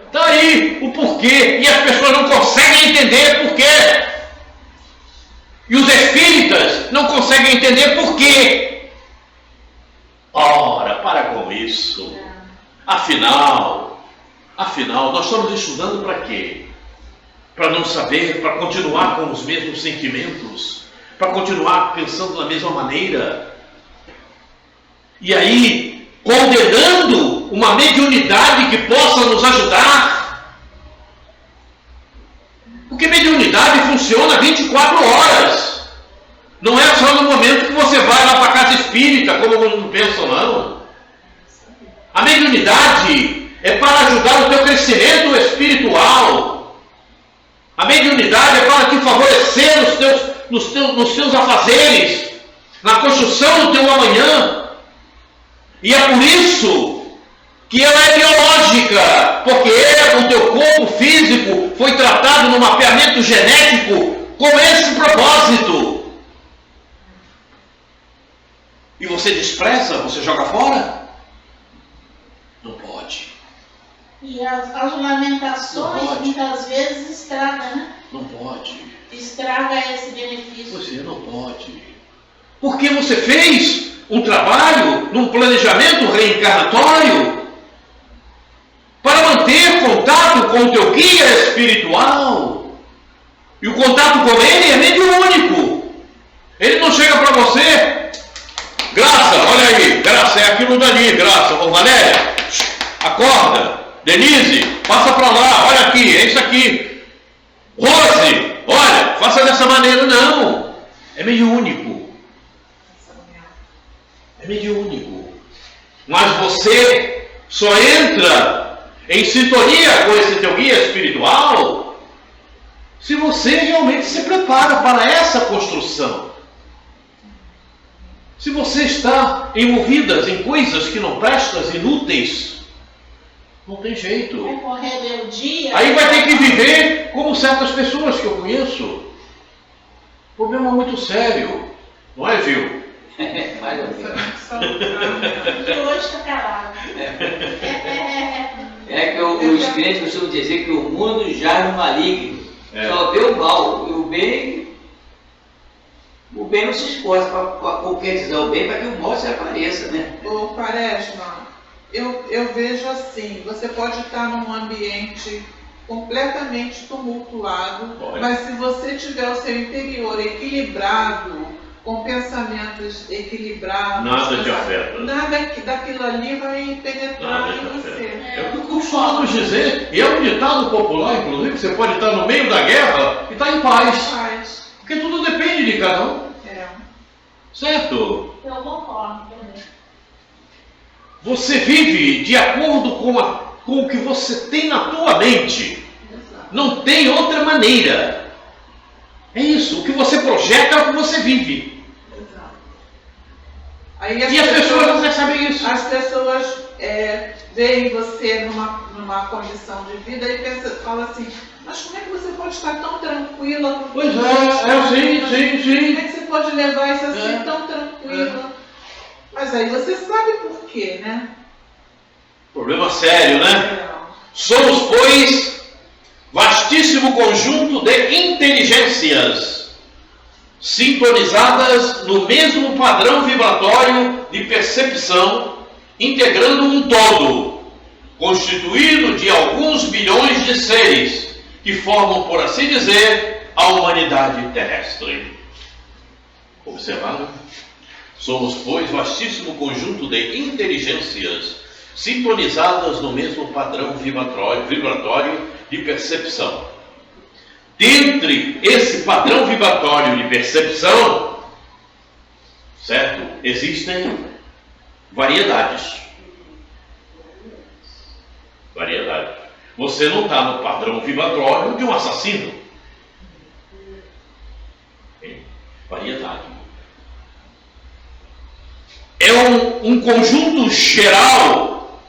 Está aí o porquê. E as pessoas não conseguem entender porquê. E os espíritas não conseguem entender porquê. Ora, para com isso. Afinal, nós estamos estudando para quê? para não saber, para continuar com os mesmos sentimentos, para continuar pensando da mesma maneira. E aí, condenando uma mediunidade que possa nos ajudar. Porque mediunidade funciona 24 horas. Não é só no momento que você vai lá para a casa espírita, como alguns pensam, não. A mediunidade é para ajudar o teu crescimento espiritual. A mediunidade é para te favorecer nos teus afazeres, na construção do teu amanhã. E é por isso que ela é biológica, porque o teu corpo físico foi tratado no mapeamento genético com esse propósito. E você despreza, você joga fora? Não pode. E as lamentações muitas vezes estragam, né? Não pode. Estraga esse benefício. Você não pode. Porque você fez um trabalho num planejamento reencarnatório para manter contato com o teu guia espiritual. E o contato com ele é mediúnico. Ele não chega para você, Graça, olha aí, Graça, é aquilo dali, Graça, ô Valéria, acorda, Denise, passa para lá, olha aqui, é isso aqui. Rose, olha, faça dessa maneira, não. É mediúnico. É mediúnico. Mas você só entra em sintonia com esse teu guia espiritual se você realmente se prepara para essa construção. Se você está envolvida em coisas que não prestam, inúteis, não tem jeito. É com rebeldia. Aí vai ter que viver como certas pessoas que eu conheço. Problema muito sério. Não é, Gil? Mais ou menos. E hoje está calado. É que os espíritos costumam dizer que o mundo jaz no maligno. Só vê o mal. E o bem não se esforça para concretizar o bem para que o mal se apareça, né? Ô, Quaresma, eu vejo assim, você pode estar num ambiente completamente tumultuado, mas se você tiver o seu interior equilibrado, com pensamentos equilibrados, nada te afeta. Nada daquilo ali vai penetrar em você. É o que costumamos dizer, e é um ditado popular, inclusive, que você pode estar no meio da guerra e estar em paz. Porque tudo depende de cada um. Certo? Eu concordo também. Você vive de acordo com o que você tem na tua mente. Não tem outra maneira. É isso. O que você projeta é o que você vive. Aí e as pessoas não sabem isso. As pessoas veem você numa condição de vida e falam assim, mas como é que você pode estar tão tranquila? Pois sim. Como é que você pode levar isso assim tão tranquila? Mas aí você sabe por quê, né? Problema sério, né? Somos, pois, vastíssimo conjunto de inteligências sintonizadas no mesmo padrão vibratório de percepção, integrando um todo, constituído de alguns bilhões de seres que formam, por assim dizer, a humanidade terrestre. Observaram? Somos, pois, vastíssimo conjunto de inteligências sintonizadas no mesmo padrão vibratório de percepção. Dentre esse padrão vibratório de percepção, certo? Existem variedades. Você não está no padrão vibratório de um assassino. Variedade. É um conjunto geral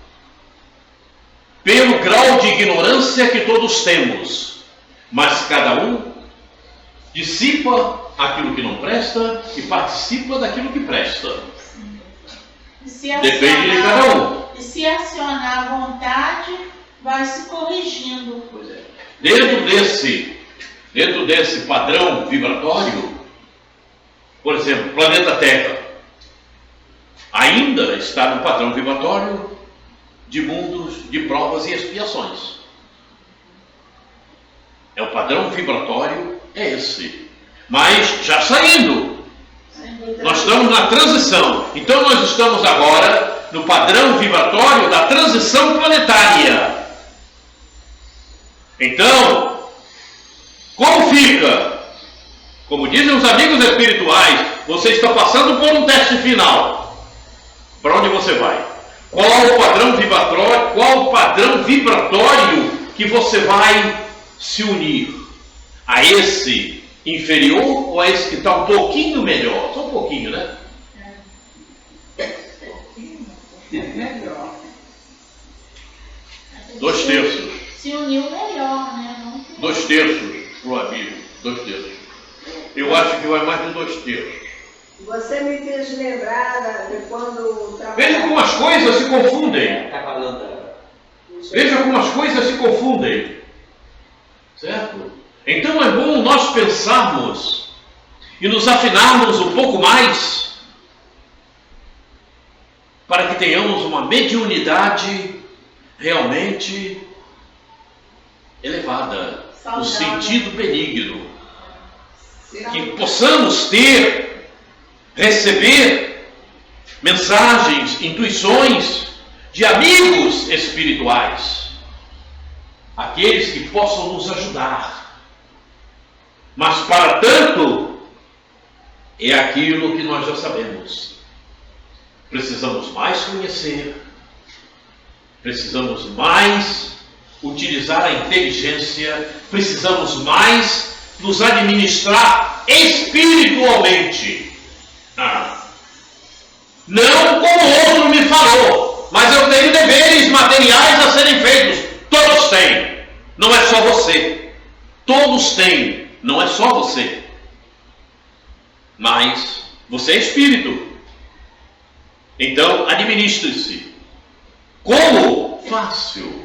pelo grau de ignorância que todos temos, mas cada um dissipa aquilo que não presta e participa daquilo que presta. Depende de cada um. E se acionar a vontade, vai se corrigindo. Pois é. Dentro desse padrão vibratório, por exemplo, planeta Terra ainda está no padrão vibratório de mundos de provas e expiações. É o padrão vibratório, é esse. Mas já saindo. Nós estamos na transição. Então nós estamos agora no padrão vibratório da transição planetária. Então, como fica? Como dizem os amigos espirituais, você está passando por um teste final. Para onde você vai? Qual o padrão vibratório? Qual o padrão vibratório que você vai se unir? A esse inferior ou a esse que está um pouquinho melhor? Só um pouquinho, né? Melhor. 2/3. Se uniu melhor, né? Não... 2/3 para o amigo. 2/3. Eu acho que vai mais de 2/3. Você me fez lembrar de quando Veja como as coisas se confundem. Está falando. Veja como as coisas se confundem. Certo? Então é bom nós pensarmos e nos afinarmos um pouco mais para que tenhamos uma mediunidade realmente elevada, no sentido benigno. Que possamos ter, receber mensagens, intuições de amigos espirituais, aqueles que possam nos ajudar. Mas para tanto, é aquilo que nós já sabemos. Precisamos mais conhecer, precisamos mais utilizar a inteligência, precisamos mais nos administrar espiritualmente. Não como o outro me falou, mas eu tenho deveres materiais a serem feitos. Todos têm, não é só você. Todos têm, não é só você. Mas você é espírito. Então, administre-se. Como? Fácil.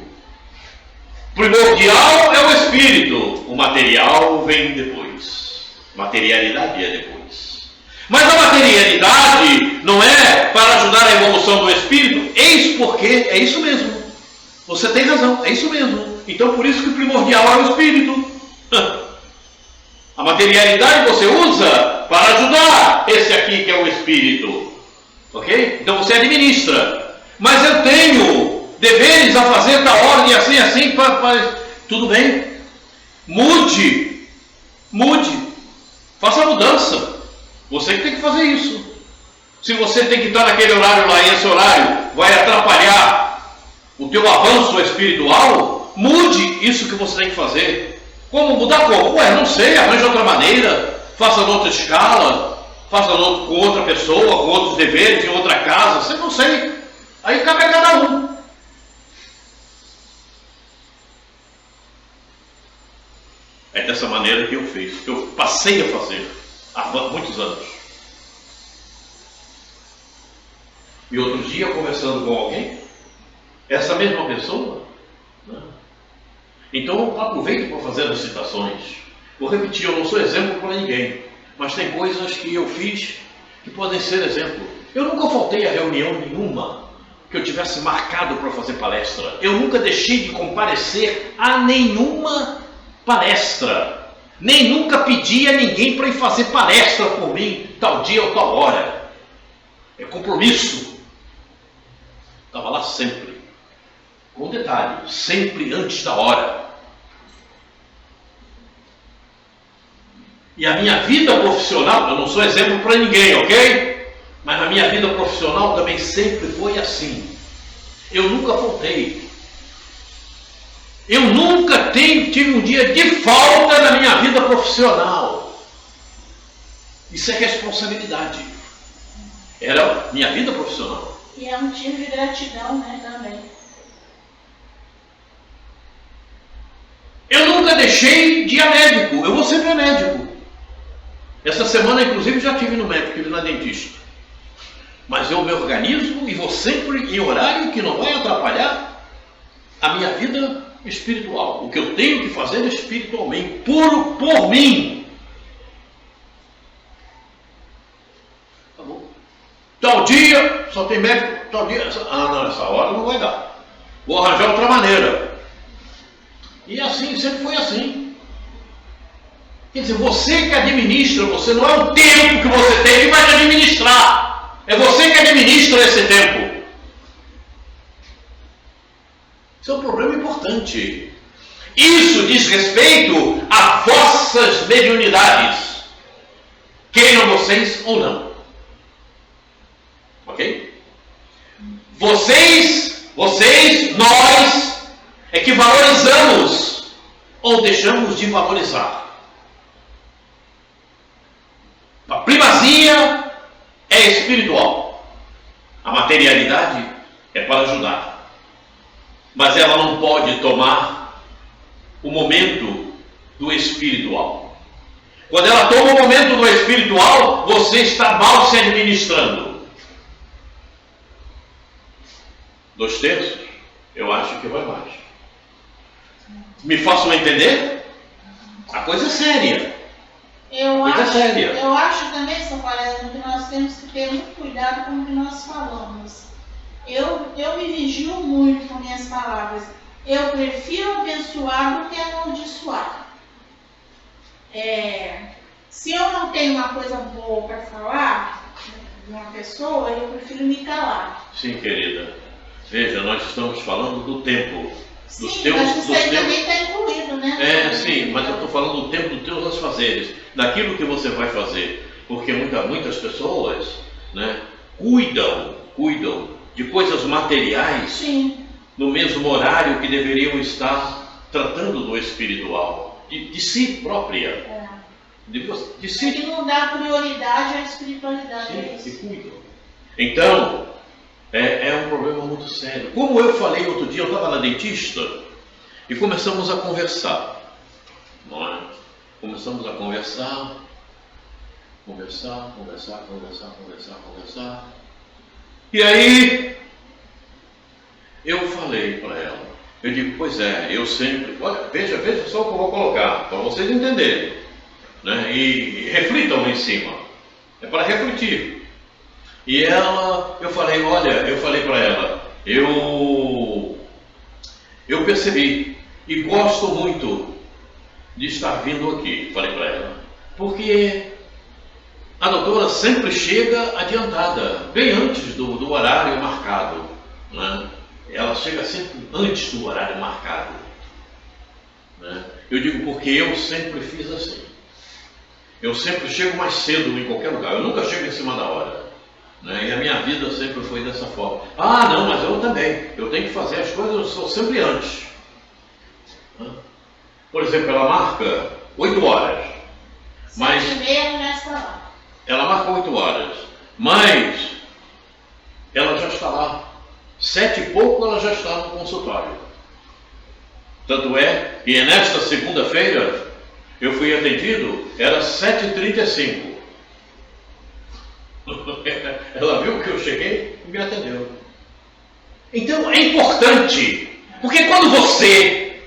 Primordial é o espírito. O material vem depois. Materialidade é depois. Mas a materialidade não é para ajudar a evolução do espírito. Eis porque é isso mesmo. Você tem razão, é isso mesmo. Então por isso que o primordial é o espírito. A materialidade você usa para ajudar esse aqui que é o espírito. Ok? Então você administra. Mas eu tenho deveres a fazer da ordem assim, tudo bem. Mude. Faça a mudança. Você que tem que fazer isso. Se você tem que estar naquele horário lá e esse horário vai atrapalhar o teu avanço espiritual, mude isso que você tem que fazer. Como mudar como? Ué, não sei, arranje outra maneira, faça noutra escala, faça com outra pessoa, com outros deveres, em outra casa, você não sei. Aí cabe a cada um. É dessa maneira que eu fiz, que eu passei a fazer há muitos anos. E outro dia, conversando com alguém, essa mesma pessoa, né? Então aproveito para fazer as citações. Vou repetir, eu não sou exemplo para ninguém, mas tem coisas que eu fiz que podem ser exemplo. Eu nunca faltei a reunião nenhuma que eu tivesse marcado para fazer palestra. Eu nunca deixei de comparecer a nenhuma palestra. Nem nunca pedi a ninguém para ir fazer palestra por mim, tal dia ou tal hora. É compromisso. Estava lá sempre. Com detalhe, sempre antes da hora. E a minha vida profissional, eu não sou exemplo para ninguém, ok? Mas na minha vida profissional também sempre foi assim. Eu nunca faltei. Eu nunca tive um dia de falta na minha vida profissional. Isso é responsabilidade. Era minha vida profissional. E é um motivo de gratidão, né, também. Eu nunca deixei de ir a médico. Eu vou sempre a médico. Essa semana, inclusive, já estive no médico, estive na dentista. Mas eu me organizo e vou sempre em horário que não vai atrapalhar a minha vida espiritual. O que eu tenho que fazer espiritualmente, puro por mim. Tá bom? Tal dia, só tem médico, tal dia. Não, essa hora não vai dar. Vou arranjar outra maneira. E assim, sempre foi assim. Quer dizer, você que administra, você não é o tempo que você tem que vai te administrar. É você que administra esse tempo. Isso é um problema importante. Isso diz respeito a vossas mediunidades, queiram vocês ou não. Ok? Vocês, nós, é que valorizamos ou deixamos de valorizar. A primazia é espiritual. A materialidade é para ajudar. Mas ela não pode tomar o momento do espiritual. Quando ela toma o momento do espiritual, você está mal se administrando. 2/3, eu acho que vai mais. Me façam entender? A coisa é séria. Eu acho também, São Quaresma, que nós temos que ter muito cuidado com o que nós falamos. Eu me vigio muito com minhas palavras. Eu prefiro abençoar do que amaldiçoar. Se eu não tenho uma coisa boa para falar de uma pessoa, eu prefiro me calar. Sim, querida. Veja, nós estamos falando do tempo. Sim, mas isso aí também está incluído, né? Sim, mas eu estou falando do tempo dos teus fazeres, daquilo que você vai fazer. Porque muitas pessoas, né, cuidam de coisas materiais. Sim. No mesmo horário que deveriam estar tratando do espiritual, de si própria. De si. E não dá prioridade à espiritualidade. Sim, se cuidam. Então, é um problema muito sério. Como eu falei outro dia, eu estava na dentista e começamos a conversar. Não é? Começamos a conversar. E aí, eu falei para ela, eu digo, pois é, eu sempre, olha, veja só o que eu vou colocar, para vocês entenderem, né? E reflitam em cima, é para refletir. E ela, eu falei para ela, eu percebi e gosto muito de estar vindo aqui, falei para ela, porque a doutora sempre chega adiantada, bem antes do horário marcado, né? Ela chega sempre antes do horário marcado, né? Eu digo porque eu sempre fiz assim. Eu sempre chego mais cedo em qualquer lugar, eu nunca chego em cima da hora, né? E a minha vida sempre foi dessa forma. Ah, não, mas eu também. Eu tenho que fazer as coisas, eu sou sempre antes. Por exemplo, ela marca 8 horas. Mas 7h30 já está lá. Ela marca 8 horas, mas ela já está lá. 7 e pouco ela já está no consultório. Tanto é que nesta segunda-feira eu fui atendido, era 7h35. Ela viu que eu cheguei e me atendeu. Então é importante, porque quando você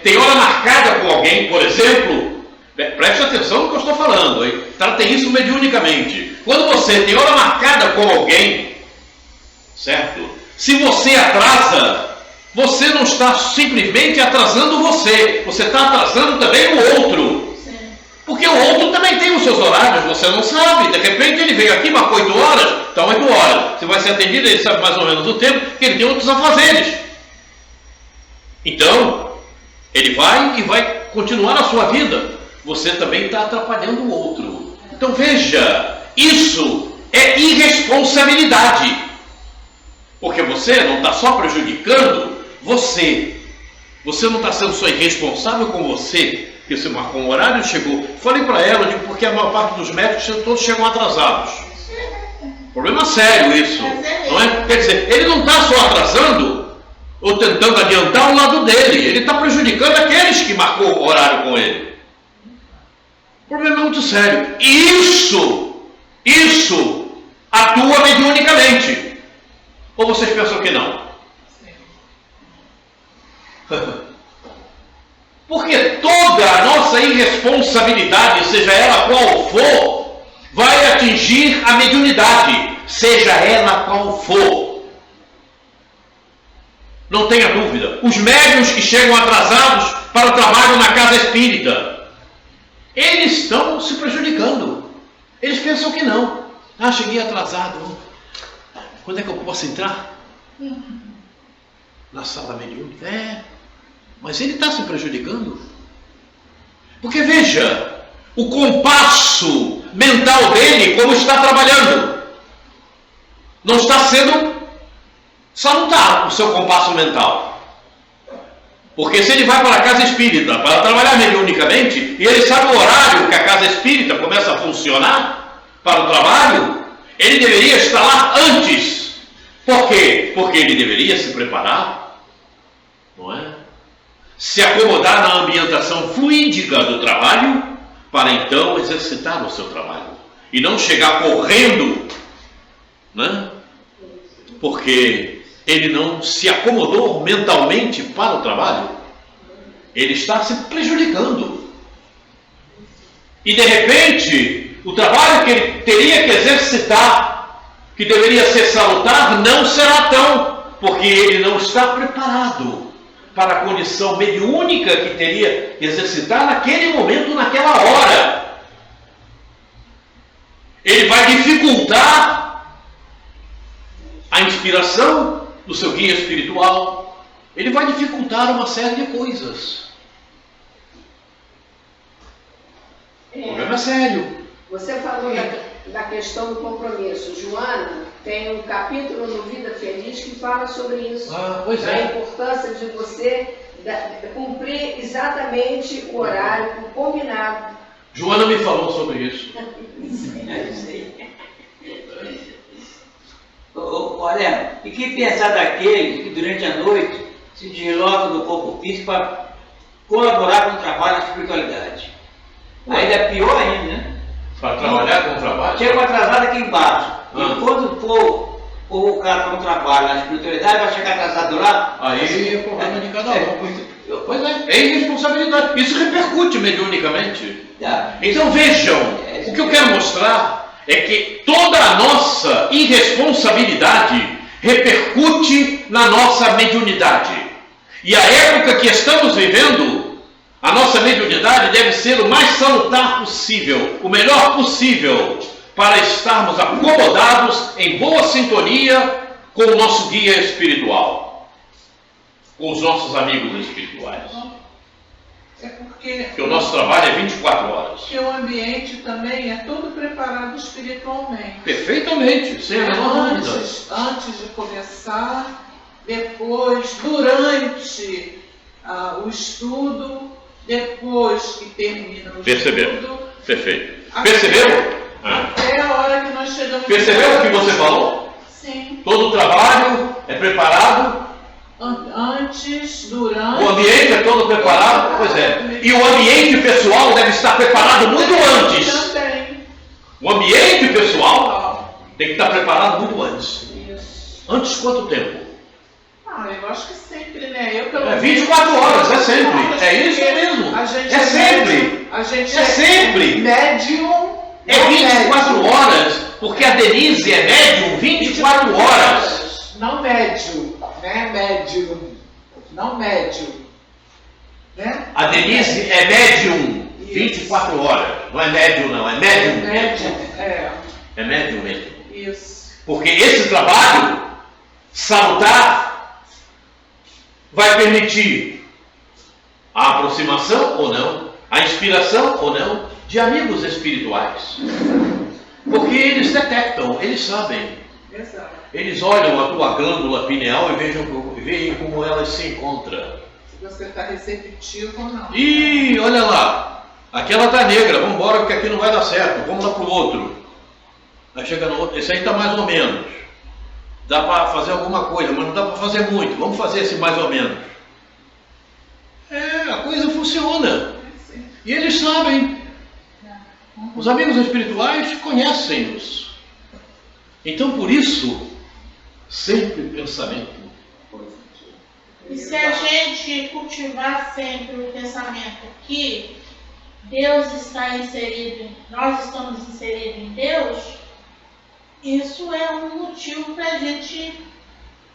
tem hora marcada com alguém, por exemplo, preste atenção no que eu estou falando, hein? Tratem isso mediunicamente. Quando você tem hora marcada com alguém, certo? Se você atrasa, você não está simplesmente atrasando você está atrasando também o outro. Sim. Porque o outro também tem os seus horários, você não sabe. De repente ele veio aqui, marcou 8 horas, então 8 horas. Você vai ser atendido, ele sabe mais ou menos o tempo, que ele tem outros afazeres. Então, ele vai e vai continuar a sua vida. Você também está atrapalhando o outro. Então veja, isso é irresponsabilidade. Porque você não está só prejudicando você. Você não está sendo só irresponsável com você, que você marcou um horário e chegou. Falei para ela, digo, porque a maior parte dos médicos todos chegam atrasados. Problema sério isso. Não é? Quer dizer, ele não está só atrasando ou tentando adiantar o lado dele. Ele está prejudicando aqueles que marcou o horário com ele. Problema muito sério. Isso atua mediunicamente. Ou vocês pensam que não? Porque toda a nossa irresponsabilidade, seja ela qual for, vai atingir a mediunidade, seja ela qual for. Não tenha dúvida. Os médiuns que chegam atrasados para o trabalho na casa espírita, eles estão se prejudicando. Eles pensam que não. Ah, cheguei atrasado. Quando é que eu posso entrar? Na sala mediúnica. Mas ele está se prejudicando. Porque veja, o compasso mental dele, como está trabalhando, não está sendo salutar o seu compasso mental. Porque se ele vai para a casa espírita para trabalhar mediunicamente, e ele sabe o horário que a casa espírita começa a funcionar para o trabalho, ele deveria estar lá antes. Por quê? Porque ele deveria se preparar, não é? Se acomodar na ambientação fluídica do trabalho, para então exercitar o seu trabalho. E não chegar correndo, né? Porque ele não se acomodou mentalmente para o trabalho. Ele está se prejudicando. E de repente, o trabalho que ele teria que exercitar, que deveria ser salutar, não será tão, porque ele não está preparado para a condição mediúnica que teria que exercitar naquele momento, naquela hora. Ele vai dificultar a inspiração do seu guia espiritual. Ele vai dificultar uma série de coisas. O problema é sério. Você falou da questão do compromisso. Joana tem um capítulo no Vida Feliz que fala sobre isso. Pois é. A importância de você cumprir exatamente o horário combinado. Joana me falou sobre isso. Olha, e que pensar daqueles que durante a noite se deslocam do corpo físico para colaborar com o trabalho na espiritualidade? Ainda é pior ainda, né? Para trabalhar com o trabalho? Chega atrasado aqui embaixo. E quando for o cara para um trabalho na espiritualidade, vai chegar atrasado lá. Aí é o problema de cada um. Pois é irresponsabilidade. Isso repercute mediunicamente. Então vejam, o que eu quero mostrar é que toda a nossa irresponsabilidade repercute na nossa mediunidade. E a época que estamos vivendo, a nossa mediunidade deve ser o mais salutar possível, o melhor possível, para estarmos acomodados em boa sintonia com o nosso guia espiritual, com os nossos amigos espirituais. É porque o nosso trabalho é 24 horas. Porque o ambiente também é todo preparado espiritualmente. Perfeitamente, sem a menor dúvida. Antes de começar, depois, durante o estudo, depois que termina o estudo. Perfeito. Percebeu? Até a hora que nós chegamos. Percebeu o que você falou? Sim. Todo o trabalho é preparado. Antes, durante. O ambiente é todo preparado? Pois é. E o ambiente pessoal deve estar preparado muito antes. Também. O ambiente pessoal tem que estar preparado muito antes. Isso. Antes quanto tempo? Eu acho que sempre, né? Eu, pelo 24 horas, é sempre. É isso mesmo. É sempre. A gente É sempre. Médium. É 24 horas, porque a Denise é médium 24 horas. Não médium, né? Médium. Não médium. Né? A Denise é médium 24 horas. Não é médium, não. É médium mesmo. É médium mesmo. Isso. Porque esse trabalho salutar vai permitir a aproximação ou não, a inspiração ou não de amigos espirituais. Porque eles detectam, eles sabem. Exato. Eles olham a tua glândula pineal e veem como ela se encontra. Se você está receptivo ou não. Ih, olha lá, aquela tá negra, vamos embora porque aqui não vai dar certo, vamos lá pro outro. Aí chega no outro, esse aí tá mais ou menos. Dá para fazer alguma coisa, mas não dá para fazer muito, vamos fazer esse mais ou menos. A coisa funciona. E eles sabem. Os amigos espirituais conhecem-nos. Então, por isso, sempre pensamento positivo. E se a gente cultivar sempre o pensamento que Deus está inserido, nós estamos inseridos em Deus, isso é um motivo para a gente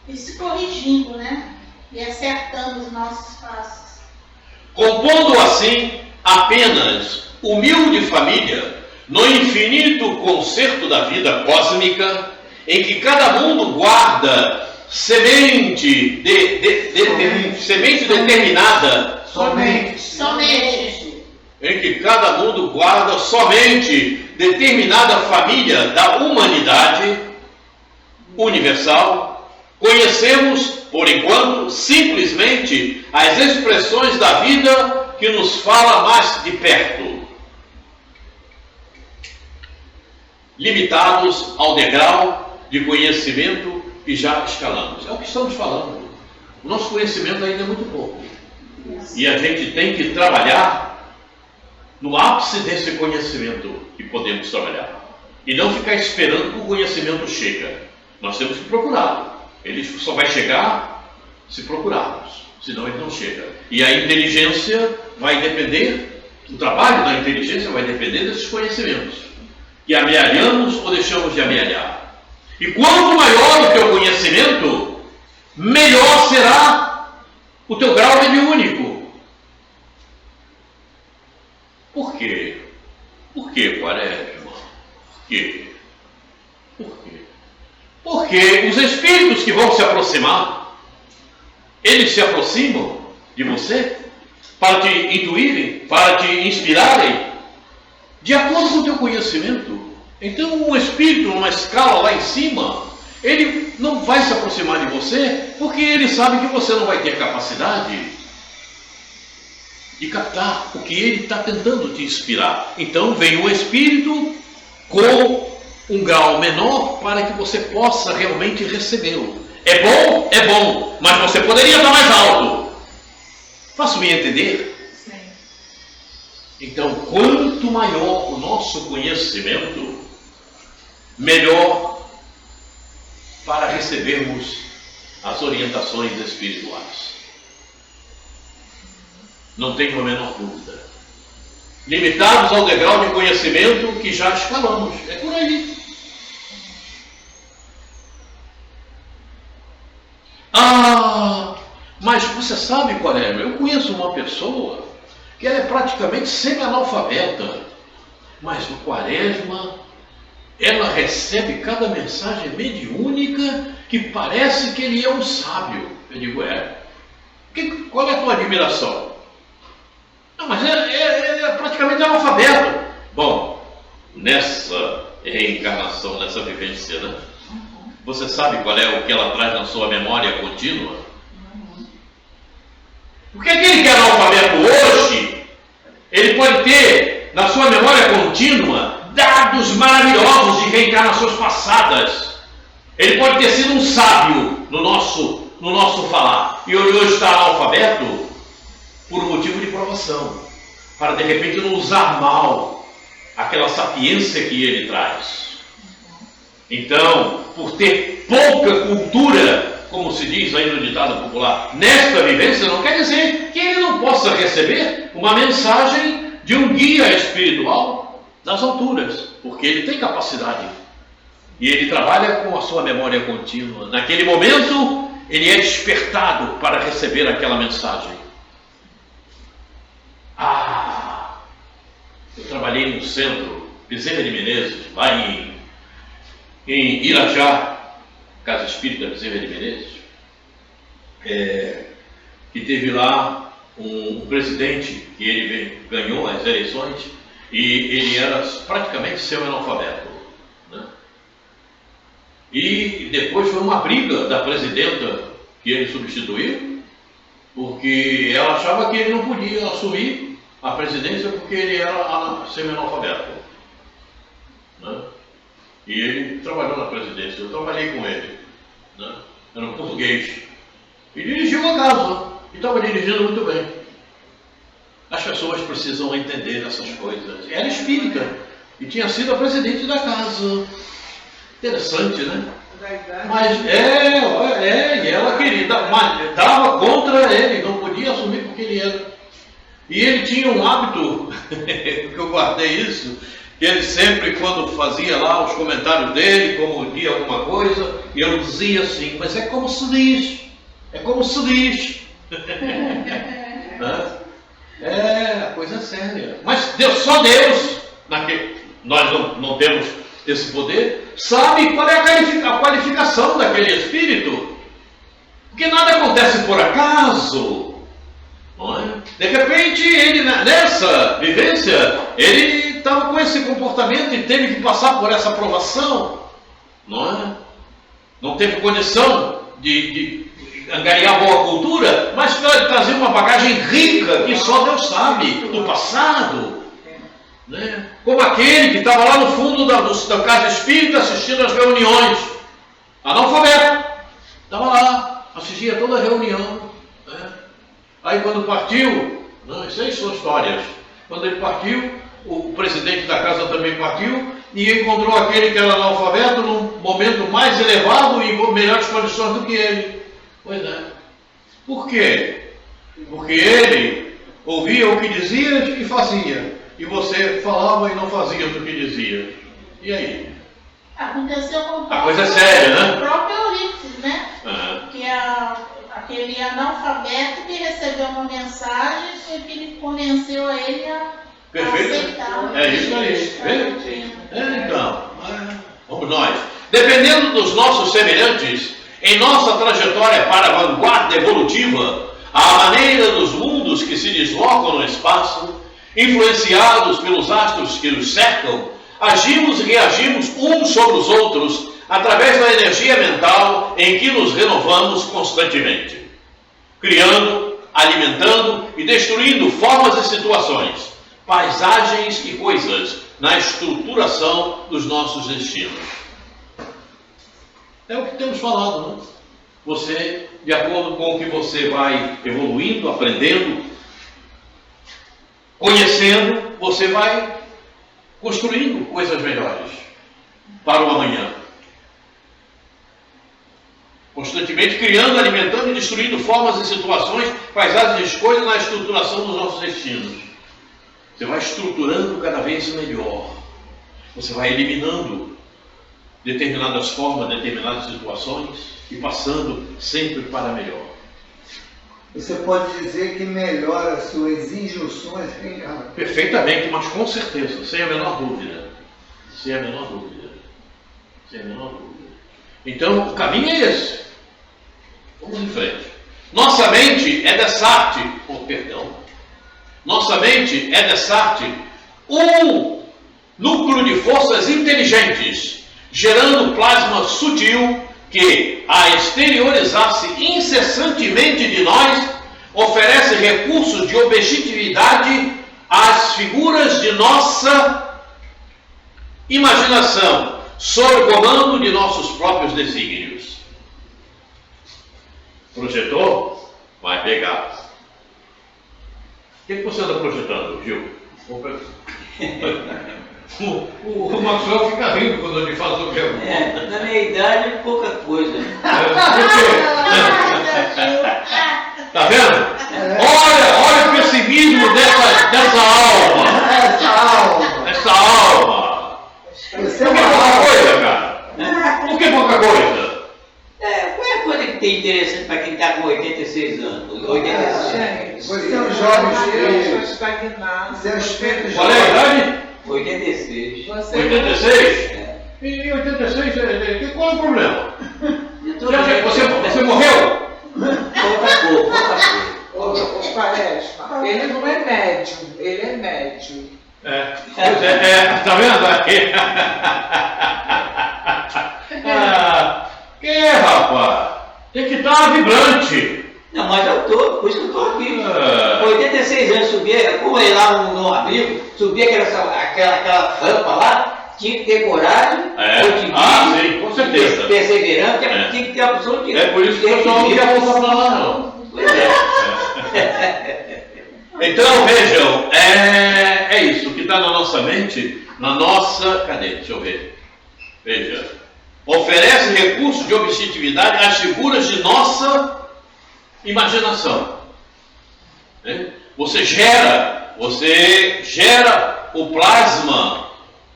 ir se corrigindo, né? E acertando os nossos passos. Compondo assim apenas humilde família no infinito concerto da vida cósmica, em que cada mundo guarda semente determinada, Somente. em que cada mundo guarda somente determinada família da humanidade universal, conhecemos, por enquanto, simplesmente as expressões da vida que nos fala mais de perto, limitados ao degrau de conhecimento que já escalamos. É o que estamos falando. O nosso conhecimento ainda é muito pouco. E a gente tem que trabalhar no ápice desse conhecimento que podemos trabalhar. E não ficar esperando que o conhecimento chegue. Nós temos que procurá-lo. Ele só vai chegar se procurarmos. Senão ele não chega. E a inteligência vai depender, o trabalho da inteligência vai depender desses conhecimentos. Que amealhamos ou deixamos de amealhar. E quanto maior o teu conhecimento, melhor será o teu grau mediúnico. Por quê? Por quê, Quaresma? Por quê? Por quê? Porque os espíritos que vão se aproximar, eles se aproximam de você para te intuírem, para te inspirarem, de acordo com o teu conhecimento. Então, um espírito numa escala lá em cima, ele não vai se aproximar de você, porque ele sabe que você não vai ter capacidade de captar o que ele está tentando te inspirar. Então, vem um espírito com um grau menor para que você possa realmente recebê-lo. É bom? É bom, mas você poderia estar mais alto. Faço-me entender? Então, quanto maior o nosso conhecimento, melhor para recebermos as orientações espirituais. Não tenho a menor dúvida. Limitados ao degrau de conhecimento que já escalamos. É por aí. Mas você sabe, Quaresma, eu conheço uma pessoa que ela é praticamente semi-analfabeta, mas no Quaresma ela recebe cada mensagem mediúnica que parece que ele é um sábio. Eu digo, qual é a tua admiração? Não, mas ele é praticamente analfabeto. Bom, nessa reencarnação, nessa vivência, né? Você sabe qual é o que ela traz na sua memória contínua? Porque aquele que é analfabeto hoje, ele pode ter na sua memória contínua dados maravilhosos de reencarnações passadas. Ele pode ter sido um sábio no nosso falar. E hoje está analfabeto por um motivo de provação. Para de repente não usar mal aquela sapiência que ele traz. Então, por ter pouca cultura, como se diz aí no ditado popular, nesta vivência, não quer dizer que ele não possa receber uma mensagem de um guia espiritual das alturas, porque ele tem capacidade e ele trabalha com a sua memória contínua. Naquele momento, ele é despertado para receber aquela mensagem. Eu trabalhei no centro Bezerra de Menezes, lá em Irajá, Casa Espírita Bezerra de Menezes, que teve lá um presidente que ele ganhou as eleições e ele era praticamente semi-analfabeto, né? E depois foi uma briga da presidenta que ele substituiu, porque ela achava que ele não podia assumir a presidência porque ele era semi-analfabeto, né? E ele trabalhou na presidência, eu trabalhei com ele, né? Era um português. E dirigiu a casa, e estava dirigindo muito bem. As pessoas precisam entender essas coisas. Era espírita, e tinha sido a presidente da casa. Interessante, né? Mas e ela queria, mas estava contra ele, não podia assumir porque ele era. E ele tinha um hábito, que eu guardei isso, que ele sempre, quando fazia lá os comentários dele, como dia alguma coisa, eu dizia assim, mas é como se diz, a coisa é séria. Mas Deus, só Deus, nós não temos esse poder, sabe qual é a qualificação daquele espírito. Porque nada acontece por acaso. Não é? De repente, ele nessa vivência, ele estava com esse comportamento e teve que passar por essa provação. Não é? Não teve condição de angariar boa cultura, mas trazer uma bagagem rica que só Deus sabe do passado. Né? Como aquele que estava lá no fundo da casa espírita assistindo às reuniões, analfabeto, estava lá, assistia a toda a reunião. Né? Aí quando partiu, isso aí são histórias, quando ele partiu, o presidente da casa também partiu e encontrou aquele que era analfabeto num momento mais elevado e com melhores condições do que ele. Pois é. Por quê? Porque ele ouvia o que dizia e fazia. E você falava e não fazia o que dizia. E aí? Aconteceu com a coisa é séria, né? O próprio Eurípides, né? Que é aquele analfabeto que recebeu uma mensagem e que ele convenceu a ele a aceitar. É isso aí. Então, vamos nós. Dependendo dos nossos semelhantes, em nossa trajetória para a vanguarda evolutiva, à maneira dos mundos que se deslocam no espaço, influenciados pelos astros que os cercam, agimos e reagimos uns sobre os outros através da energia mental em que nos renovamos constantemente, criando, alimentando e destruindo formas e situações, paisagens e coisas na estruturação dos nossos destinos. É o que temos falado, não? Você, de acordo com o que você vai evoluindo, aprendendo, conhecendo, você vai construindo coisas melhores para o amanhã. Constantemente criando, alimentando e destruindo formas e situações, paisagens e coisas na estruturação dos nossos destinos. Você vai estruturando cada vez melhor. Você vai eliminando determinadas formas, determinadas situações e passando sempre para melhor. Você pode dizer que melhora as suas injunções, Ricardo? Perfeitamente, mas com certeza, sem a menor dúvida. Sem a menor dúvida. Sem a menor dúvida. Então, o caminho é esse. Vamos em frente. Nossa mente é dessarte, Nossa mente é dessarte um núcleo de forças inteligentes, gerando plasma sutil que, a exteriorizar-se incessantemente de nós, oferece recursos de objetividade às figuras de nossa imaginação, sob comando de nossos próprios desígnios. Projetou? Vai pegar. O que você anda projetando, Gil? O Maxwell fica rindo quando ele fala sobre o na minha idade, pouca coisa. Tá vendo? Olha o pessimismo dessa alma. Essa alma. Você Por que pouca coisa, cara? Por que pouca coisa? Qual é a coisa que tem interessante para quem está com 86 anos? 86. Você é um jovem Eu espírito. estagnado. Você é um espírito Qual é a jovem. idade? 86. 86? E 86, qual é o problema? Você morreu? Ô, Quaresma, ele não é médium, ele é médium. Tá vendo? Que rapaz? Tem que estar vibrante. Não, mas eu tô, por isso que eu tô aqui. 86 anos, subia, como ele lá no abrigo, subia aquela rampa lá, tinha que ter coragem, otimismo, sim, com certeza. Perseverante, tinha que ter a opção de. É por isso que o pessoal não quer voltar para lá, não. Então, vejam, é isso que está na nossa mente, na nossa. Cadê? Deixa eu ver. Veja. Oferece recursos de objetividade às figuras de nossa imaginação. Você gera o plasma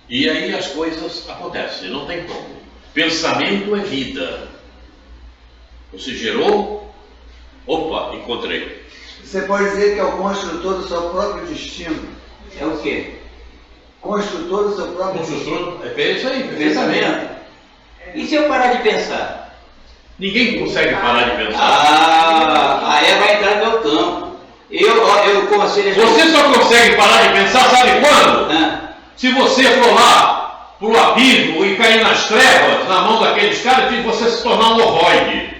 e aí as coisas acontecem, não tem como. Pensamento é vida. Você gerou, opa, encontrei. Você pode dizer que é o construtor do seu próprio destino. É o quê? Construtor do seu próprio destino. Construtor, é isso aí, Pensamento. E se eu parar de pensar? Ninguém consegue parar de pensar. Ah, aí vai entrar no meu campo. Eu conselho... Você só consegue parar de pensar, sabe quando? Ah, Se você for lá pro abismo e cair nas trevas, na mão daqueles caras, e você se tornar um ovoide.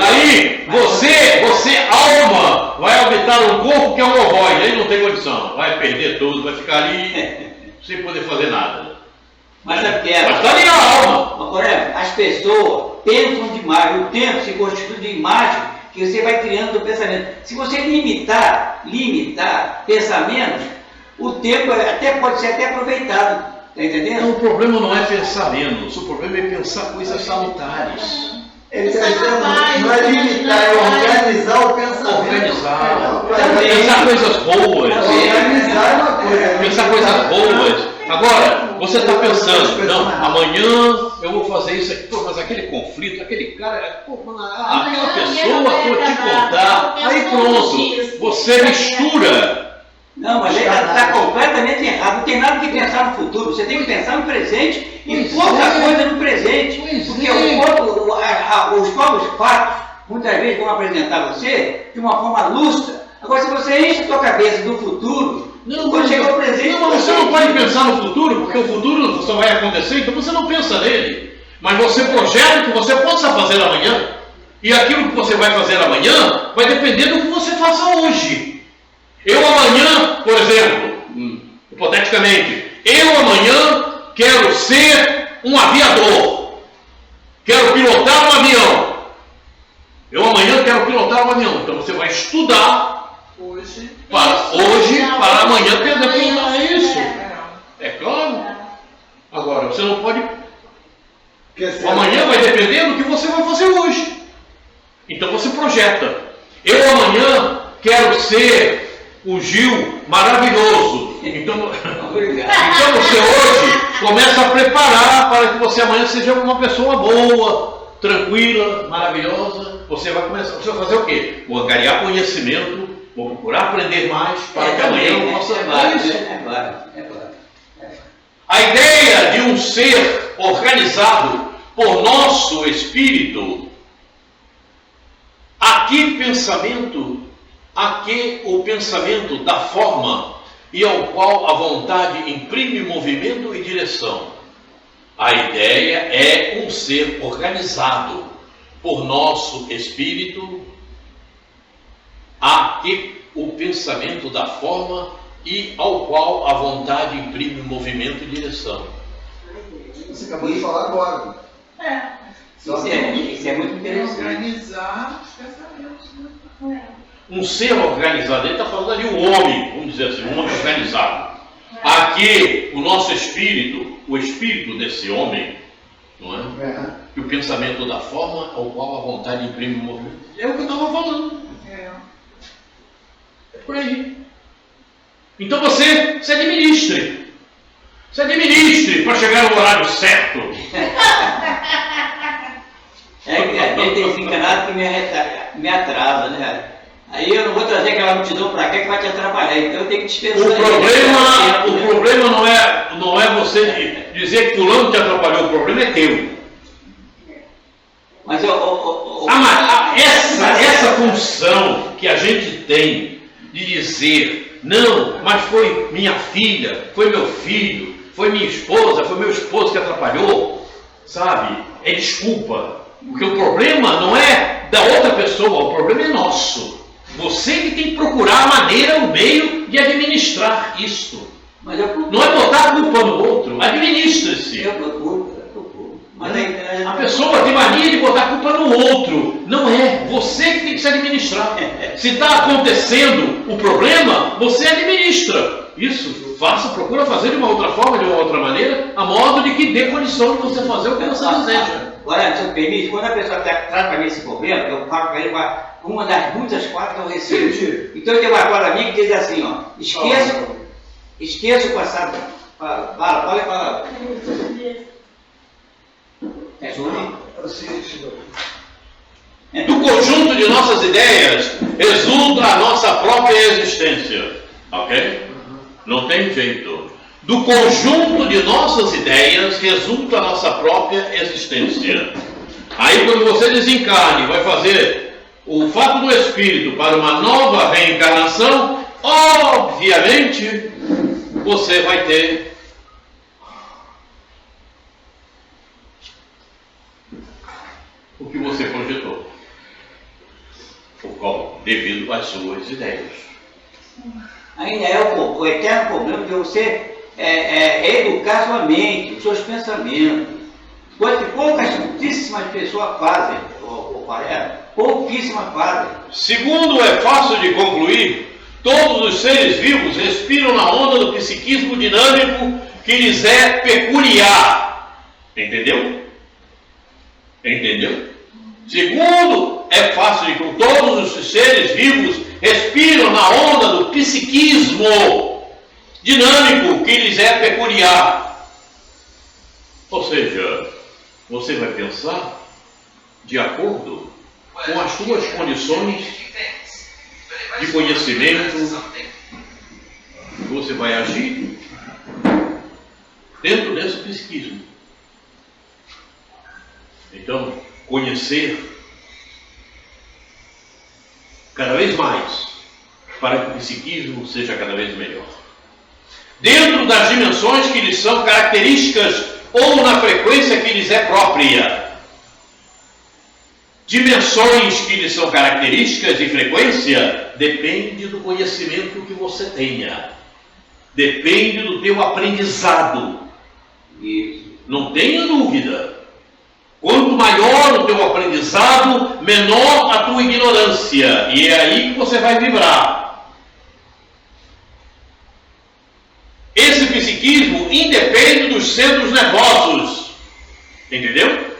Aí você, alma, vai habitar um corpo que é um ovoide, aí não tem condição, vai perder tudo, vai ficar ali sem poder fazer nada. mas é porque Mas está ali a alma. Correto? As pessoas pensam demais, o tempo se constitui de imagem que você vai criando do pensamento. Se você limitar pensamentos, o tempo pode ser até aproveitado. Está entendendo? Então, o problema não é pensar menos, o problema é pensar coisas salutares. Ele está dizendo, não é limitar, é organizar o pensamento. Organizar. Também. Pensar coisas boas. Organizar é uma coisa. Pensar coisas boas. Agora, você está pensando, não, amanhã eu vou fazer isso aqui, pô, mas aquele conflito, aquele cara, pô, aquela pessoa, vou te contar. Aí pronto, você mistura. Não, mas ele está completamente errado. Não tem nada que pensar no futuro. Você tem que pensar no presente e pouca coisa no presente. Porque os próprios fatos, muitas vezes, vão apresentar você de uma forma lúcida. Agora, se você enche a sua cabeça do futuro, quando chega ao presente... Não, mas você não pode pensar no futuro, porque o futuro só vai acontecer, então você não pensa nele. Mas você projeta o que você possa fazer amanhã. E aquilo que você vai fazer amanhã vai depender do que você faça hoje. Eu amanhã, por exemplo, hipoteticamente, eu amanhã quero ser um aviador. Quero pilotar um avião. Eu amanhã quero pilotar um avião. Então você vai estudar para amanhã poder pilotar isso. É claro. Agora, você não pode... Amanhã vai depender do que você vai fazer hoje. Então você projeta. Eu amanhã quero ser o Gil maravilhoso. Então você hoje começa a preparar para que você amanhã seja uma pessoa boa, tranquila, maravilhosa. Você vai fazer o quê? Vou angariar conhecimento, vou procurar aprender mais para que amanhã eu possa fazer isso. A ideia de um ser organizado por nosso espírito, aqui o pensamento da forma e ao qual a vontade imprime movimento e direção. A ideia é um ser organizado por nosso espírito, aqui o pensamento da forma e ao qual a vontade imprime movimento e direção. Você acabou de falar agora. Isso é muito interessante. Organizar os pensamentos, né? Um ser organizado, ele está falando ali um homem, vamos dizer assim, um homem organizado. Aqui, o nosso espírito, o espírito desse homem, não é? E o pensamento da forma ao qual a vontade imprime o movimento. É o que eu estava falando. É por aí. Então você se administre. Se administre para chegar no horário certo. Ele tem esse encanado que me atrasa, né? Aí eu não vou trazer aquela multidão para cá que vai te atrapalhar, então eu tenho que dispensar. O problema não é você dizer que fulano te atrapalhou, o problema é teu. Mas essa função que a gente tem de dizer, não, mas foi minha filha, foi meu filho, foi minha esposa, foi meu esposo que atrapalhou, sabe? É desculpa. Porque o problema não é da outra pessoa, o problema é nosso. Você que tem que procurar a maneira, o meio de administrar isso. Mas eu procuro. Não é botar a culpa no outro, administre-se. Eu procuro. Mas a pessoa tem mania de botar a culpa no outro. Não é, você que tem que se administrar. Se está acontecendo o problema, você administra. Isso, procura fazer de uma outra forma, de uma outra maneira, a modo de que dê condição de você fazer o que você deseja. Agora, se eu permite, quando a pessoa traz para mim esse problema, eu falo para ele uma das muitas coisas que eu recebo. Então eu tenho uma colega minha que diz assim, ó, esqueça o passado. Pode falar. É Júlio? Do conjunto de nossas ideias resulta a nossa própria existência. Ok? Não tem jeito. Do conjunto de nossas ideias resulta a nossa própria existência. Aí quando você desencarne, vai fazer o fato do espírito para uma nova reencarnação, obviamente você vai ter o que você projetou, devido às suas ideias. Ainda é o eterno problema de você educar sua mente, os seus pensamentos. Coisa que pouquíssimas pessoas fazem, pouquíssimas fazem. Segundo, é fácil de concluir, todos os seres vivos respiram na onda do psiquismo dinâmico que lhes é peculiar. Entendeu? Entendeu? Segundo, é fácil de concluir, todos os seres vivos respiram na onda do psiquismo dinâmico que lhes é peculiar. Ou seja, você vai pensar de acordo com as suas condições de conhecimento, você vai agir dentro desse psiquismo. Então, conhecer cada vez mais para que o psiquismo seja cada vez melhor. Dentro das dimensões que lhes são características ou na frequência que lhes é própria. Dimensões que lhes são características e frequência depende do conhecimento que você tenha. Depende do teu aprendizado. E não tenha dúvida. Quanto maior o teu aprendizado, menor a tua ignorância. E é aí que você vai vibrar. Esse psiquismo independe dos centros nervosos. Entendeu?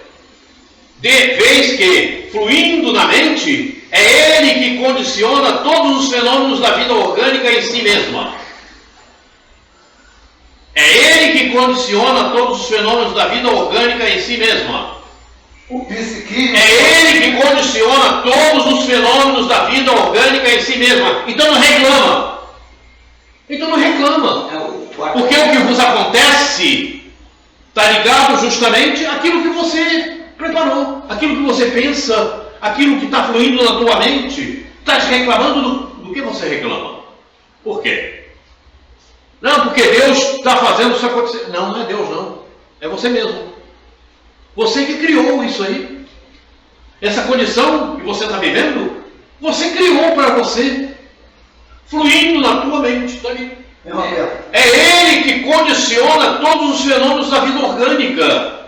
De vez que, fluindo na mente, é ele que condiciona todos os fenômenos da vida orgânica em si mesma. É ele que condiciona todos os fenômenos da vida orgânica em si mesma. O psiquismo... É ele que condiciona todos os fenômenos da vida orgânica em si mesma. Então não reclama. Então não reclama. Porque o que vos acontece está ligado justamente àquilo que você preparou, aquilo que você pensa, aquilo que está fluindo na tua mente. Estás reclamando do que você reclama. Por quê? Não, porque Deus está fazendo isso acontecer. Não, não é Deus não. É você mesmo. Você que criou isso aí. Essa condição que você está vivendo, você criou para você. Fluindo na tua mente. Está ali. É ele que condiciona todos os fenômenos da vida orgânica.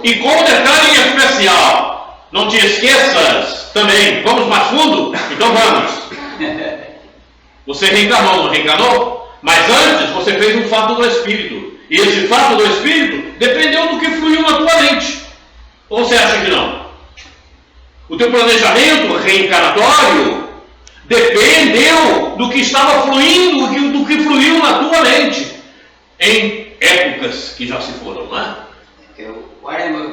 E com um detalhe especial, não te esqueças também, vamos mais fundo? Então vamos. Você reencarnou, não reencarnou? Mas antes você fez um fato do Espírito. E esse fato do Espírito dependeu do que fluiu na tua mente. Ou você acha que não? O teu planejamento reencarnatório dependeu do que estava fluindo, do que fluiu na tua mente. Em épocas que já se foram, não é?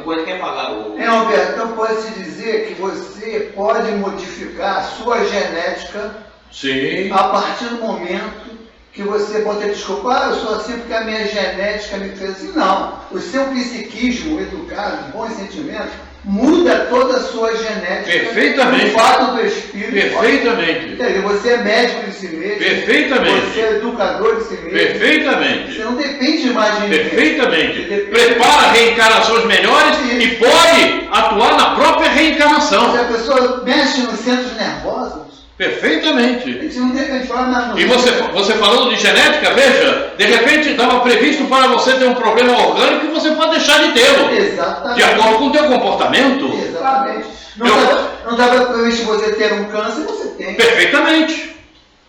Coisa quer falar. Alberto, então pode-se dizer que você pode modificar a sua genética. Sim. A partir do momento que você pode ter desculpa, eu sou assim porque a minha genética me fez assim. Não. O seu psiquismo educado, bons sentimentos, muda toda a sua genética. Perfeitamente. O fato do espírito. Perfeitamente. Pode... Você é médico de si mesmo. Perfeitamente. Você é educador de si mesmo. Perfeitamente. Você não depende mais de ninguém. Perfeitamente. Prepara reencarnações melhores e pode atuar na própria reencarnação. Se a pessoa mexe nos centros nervosos, perfeitamente. A gente não tem que falar nada. E você falando de genética, veja, de repente estava previsto para você ter um problema orgânico e você pode deixar de tê-lo. Exatamente. De acordo com o teu comportamento. Exatamente. Não estava previsto você ter um câncer, você tem. Perfeitamente.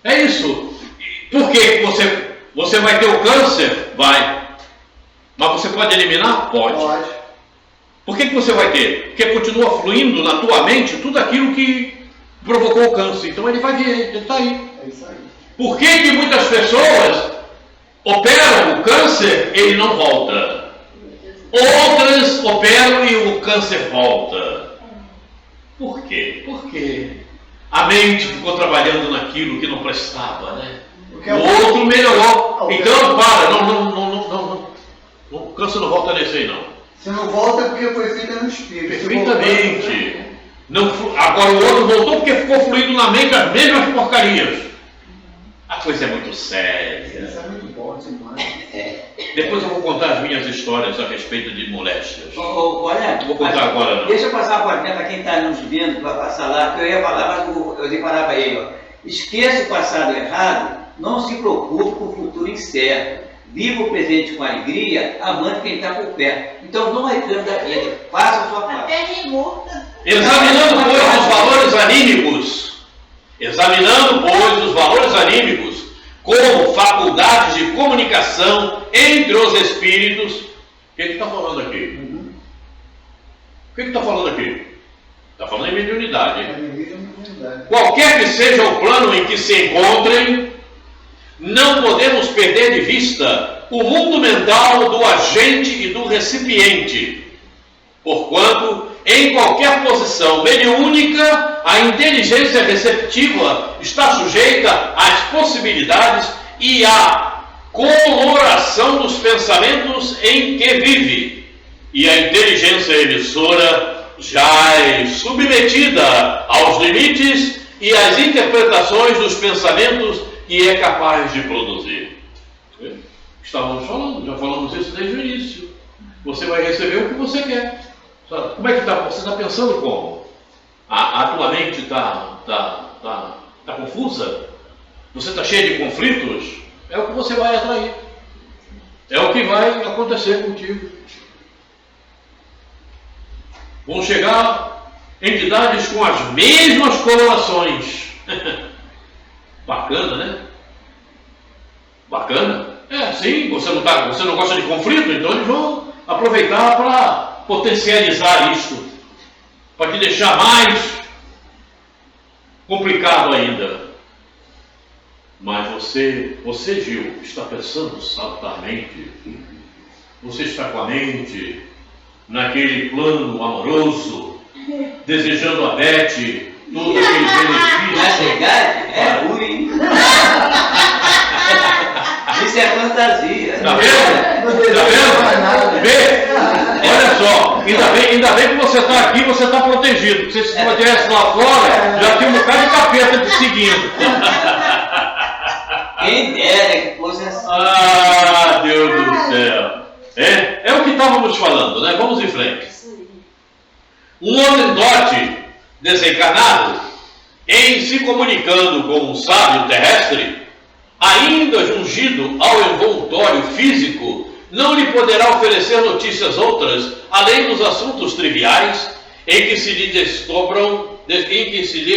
É isso. Por que você vai ter o câncer? Vai. Mas você pode eliminar? Pode. Pode. Por que você vai ter? Porque continua fluindo na tua mente tudo aquilo que provocou o câncer. Então ele vai vir, ele está aí. É isso aí. Por que muitas pessoas operam o câncer e ele não volta? Outras operam e o câncer volta. Por quê? Porque a mente ficou trabalhando naquilo que não prestava, né? O outro melhorou. Então, para, não cansa, não volta nesse aí, não. Se não volta é porque foi feita no espírito. Perfeitamente. Agora o outro voltou porque ficou fluindo na mente as mesmas porcarias. A coisa é muito séria. Isso é muito bom demais. Depois eu vou contar as minhas histórias a respeito de moléstias. Olha, Vou contar agora, não. Deixa eu passar uma portinha para quem está nos vendo, para passar lá, que eu ia falar, mas eu dei parar para ele. Ó. Esqueça o passado errado, não se preocupe com o futuro incerto. Viva o presente com alegria, amando quem está por perto. Então não reclame da vida, faça a sua parte. Até rimou. Examinando, pois, os valores anímicos como faculdades de comunicação entre os espíritos. O que está falando aqui? O que está falando aqui? Está falando em mediunidade, hein? Qualquer que seja o plano em que se encontrem, não podemos perder de vista o mundo mental do agente e do recipiente, porquanto, em qualquer posição mediúnica, a inteligência receptiva está sujeita às possibilidades e à coloração dos pensamentos em que vive, e a inteligência emissora jaz submetida aos limites e às interpretações dos pensamentos que é capaz de produzir. Estávamos falando, já falamos isso desde o início. Você vai receber o que você quer. Como é que está? Você está pensando como? A tua mente está confusa? Você está cheio de conflitos? É o que você vai atrair. É o que vai acontecer contigo. Vão chegar entidades com as mesmas colorações. Bacana, né? Bacana. Sim, você não gosta de conflito, então eles vão aproveitar para potencializar isto, para te deixar mais complicado ainda. Mas você, Gil, está pensando salutarmente. Você está com a mente naquele plano amoroso, desejando a Beth todo aquele benefício. Na verdade, é ruim. Isso é fantasia. Tá vendo? Vê? Olha só, ainda bem que você está aqui, você está protegido. Porque se você estivesse lá fora, já tinha um bocado de capeta te seguindo. Quem dera que fosse assim. Ah, Deus do céu. É o que estávamos falando, né? Vamos em frente. Um Hotentote desencarnado, em se comunicando com um sábio terrestre, ainda jungido ao envoltório físico, não lhe poderá oferecer notícias outras, além dos assuntos triviais em que se lhe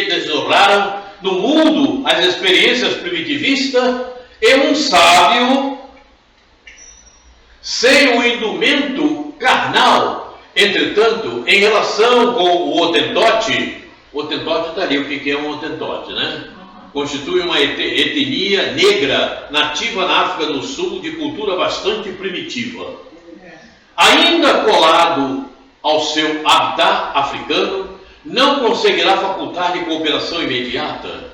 desdobraram no mundo as experiências primitivistas, e um sábio sem o indumento carnal. Entretanto, em relação com o Hotentote está ali, o que é um Hotentote, né? Constitui uma etnia negra nativa na África do Sul, de cultura bastante primitiva. Ainda colado ao seu habitat africano, não conseguirá facultar-lhe cooperação imediata,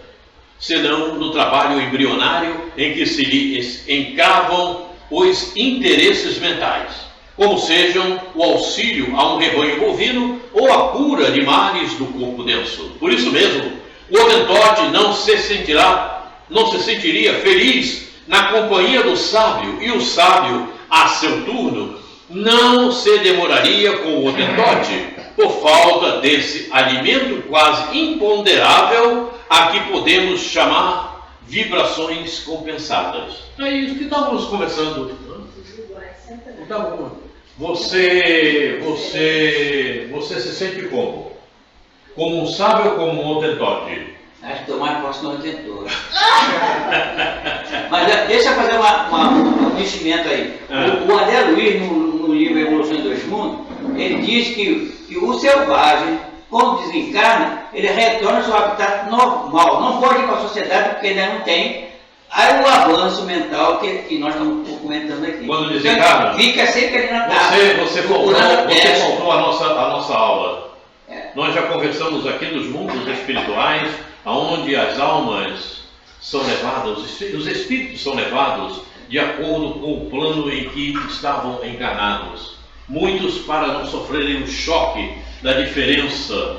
senão no trabalho embrionário em que se lhe encavam os interesses mentais, como sejam o auxílio a um rebanho bovino ou a cura de males do corpo denso. Por isso mesmo, o Hotentote não se sentiria feliz na companhia do sábio, e o sábio, a seu turno, não se demoraria com o Hotentote, por falta desse alimento quase imponderável a que podemos chamar vibrações compensadas. É isso que estávamos conversando. Você se sente como? Como um sábio ou como um Hotentote? Acho que eu mais posso no Hotentote. Mas deixa eu fazer um investimento aí. O André Luiz, no livro Evolução em Dois Mundos, ele diz que o selvagem, quando desencarna, ele retorna ao seu habitat normal. Não pode ir para a sociedade porque ainda não tem aí o avanço mental que nós estamos comentando aqui. Quando desencarna? Fica sempre ali na casa. Você faltou a nossa aula. Nós já conversamos aqui dos mundos espirituais, onde as almas são levadas, os espíritos são levados de acordo com o plano em que estavam encarnados. Muitos para não sofrerem o choque da diferença.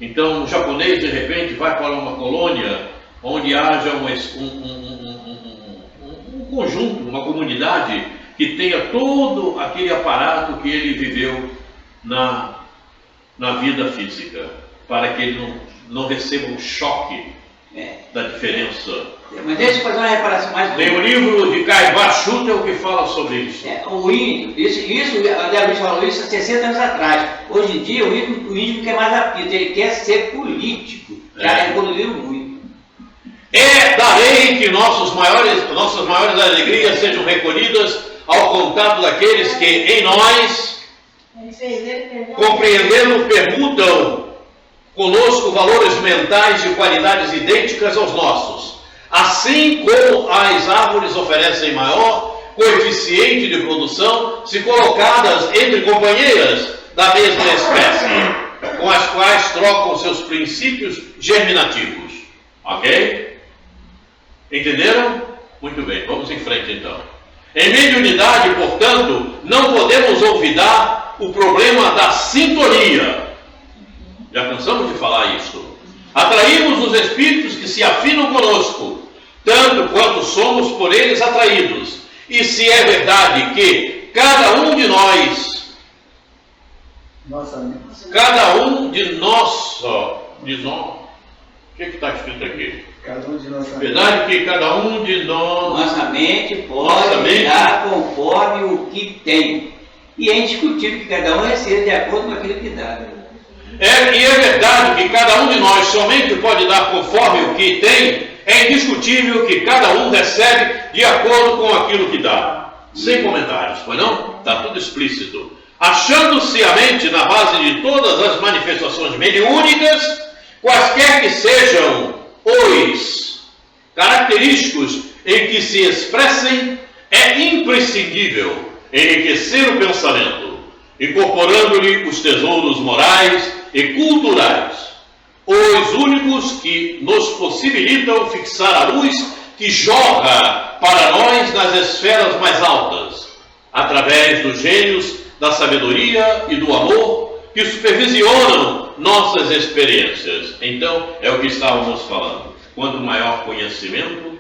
Então, o japonês, de repente, vai para uma colônia onde haja um conjunto, uma comunidade que tenha todo aquele aparato que ele viveu na vida física, para que ele não receba um choque da diferença. Mas deixa eu fazer uma reparação mais. Tem o livro de Kaiba Shuter que fala sobre isso. O índio, a André Luiz falou isso há 60 anos atrás. Hoje em dia, o índio quer mais apito, ele quer ser político. Já evoluiu muito. Darei que nossas maiores alegrias sejam recolhidas ao contato daqueles que em nós, compreendendo, permutam conosco valores mentais de qualidades idênticas aos nossos. Assim como as árvores oferecem maior coeficiente de produção se colocadas entre companheiras da mesma espécie, com as quais trocam seus princípios germinativos. Ok? Entenderam? Muito bem, vamos em frente então. Em mediunidade, portanto, não podemos olvidar o problema da sintonia. Já cansamos de falar isso. Atraímos os espíritos que se afinam conosco, tanto quanto somos por eles atraídos. E se é verdade que cada um de nós, o que está escrito aqui? Cada um de nós. Verdade que cada um de nós. Nossa mente pode dar conforme o que tem. E é indiscutível que cada um receba de acordo com aquilo que dá. E é verdade que cada um de nós somente pode dar conforme o que tem. É indiscutível que cada um recebe de acordo com aquilo que dá. Sem comentários, pois não? Está tudo explícito. Achando-se a mente na base de todas as manifestações mediúnicas, quaisquer que sejam os característicos em que se expressem, é imprescindível enriquecer o pensamento, incorporando-lhe os tesouros morais e culturais, os únicos que nos possibilitam fixar a luz que jorra para nós nas esferas mais altas, através dos gênios da sabedoria e do amor que supervisionam nossas experiências. Então, é o que estávamos falando. Quanto maior conhecimento,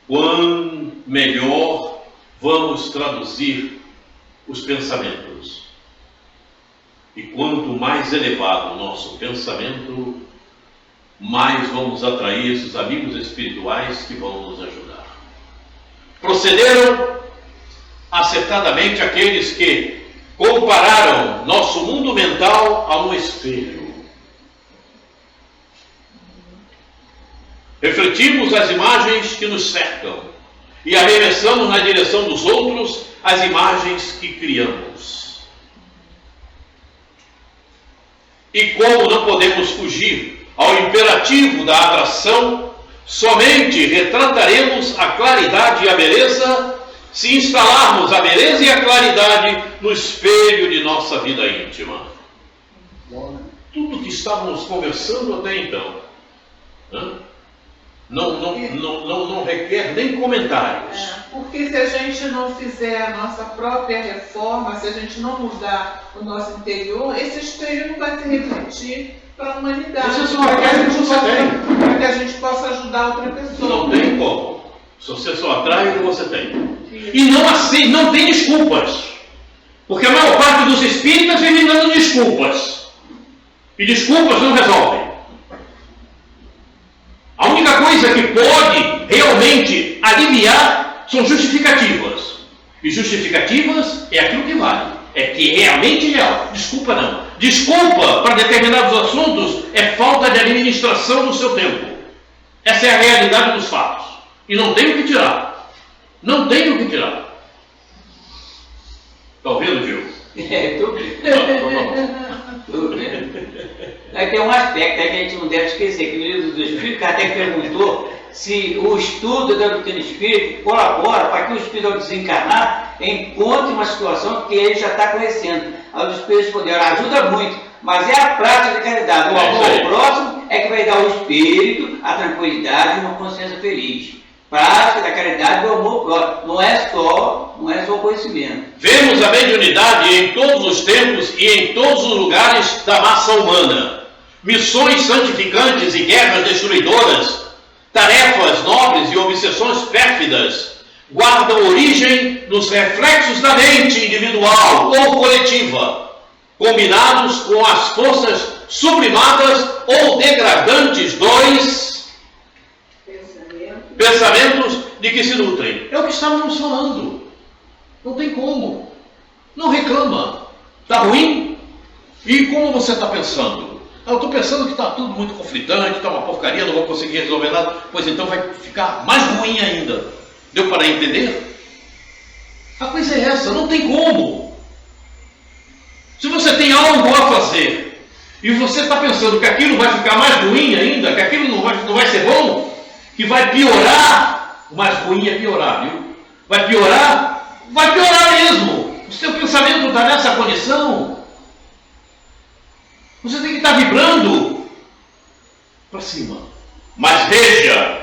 quanto melhor vamos traduzir os pensamentos. E quanto mais elevado o nosso pensamento, mais vamos atrair esses amigos espirituais que vão nos ajudar. Procederam acertadamente aqueles que compararam nosso mundo mental a um espelho. Refletimos as imagens que nos cercam e arremessamos na direção dos outros as imagens que criamos. E como não podemos fugir ao imperativo da atração, somente retrataremos a claridade e a beleza se instalarmos a beleza e a claridade no espelho de nossa vida íntima. Tudo que estávamos conversando até então não requer nem comentários. Porque se a gente não fizer a nossa própria reforma, se a gente não mudar o nosso interior, esse espelho não vai se refletir para a humanidade. Você só atrai o que você tem. Para que a gente possa ajudar outra pessoa. Não tem como. Se você só atrai o que você tem. E não assim, não tem desculpas. Porque a maior parte dos espíritas vem dando desculpas. E desculpas não resolvem. A única coisa que pode realmente aliviar são justificativas. E justificativas é aquilo que vale. É que é realmente real. Desculpa não. Desculpa para determinados assuntos é falta de administração do seu tempo. Essa é a realidade dos fatos. E não tem o que tirar. Não tem o que tirar. Está ouvindo, Gil? Estou vendo. Estou vendo. Aí tem um aspecto aí que a gente não deve esquecer, que o livro do Espírito, Kardec perguntou se o estudo da doutrina espírita colabora para que o espírito, ao desencarnar, encontre uma situação que ele já está conhecendo. Aí os espíritos responderam, ajuda muito, Mas é a prática da caridade. O É amor isso aí. ao próximo é que vai dar o espírito, a tranquilidade e uma consciência feliz. Prática da caridade do amor ao próximo. Não é só o conhecimento. Vemos a mediunidade em todos os tempos e em todos os lugares da massa humana. Missões santificantes e guerras destruidoras, tarefas nobres e obsessões pérfidas, guardam origem nos reflexos da mente individual ou coletiva, combinados com as forças sublimadas ou degradantes dos pensamentos de que se nutrem. É o que estávamos falando. Não tem como. Não reclama. Está ruim? E como você está pensando? Eu estou pensando que está tudo muito conflitante, está uma porcaria, não vou conseguir resolver nada. Pois então vai ficar mais ruim ainda. Deu para entender? A coisa é essa, não tem como. Se você tem algo a fazer e você está pensando que aquilo vai ficar mais ruim ainda, que aquilo não vai ser bom, que vai piorar, o mais ruim é piorar, viu? Vai piorar mesmo. O seu pensamento está nessa condição. Você tem que estar vibrando para cima. Mas veja,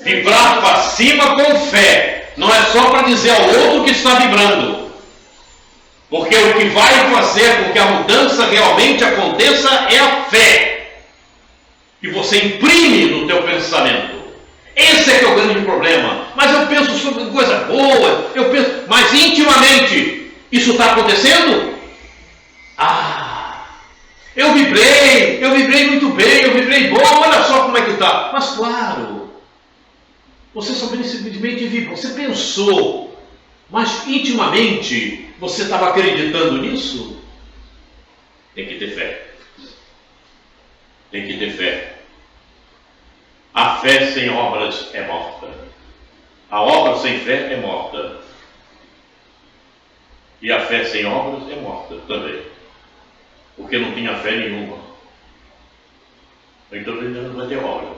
vibrar para cima com fé. Não é só para dizer ao outro que está vibrando. Porque o que vai fazer com que a mudança realmente aconteça é a fé. Que você imprime no teu pensamento. Esse é que é o grande problema. Mas eu penso sobre coisa boa, mas intimamente, isso está acontecendo? Eu vibrei muito bem, eu vibrei bom, olha só como é que está. Mas claro, você simplesmente vibrou, você pensou, mas intimamente você estava acreditando nisso? Tem que ter fé. Tem que ter fé. A fé sem obras é morta. A obra sem fé é morta. E a fé sem obras é morta também. Porque não tinha fé nenhuma. Então ele não vai ter obra.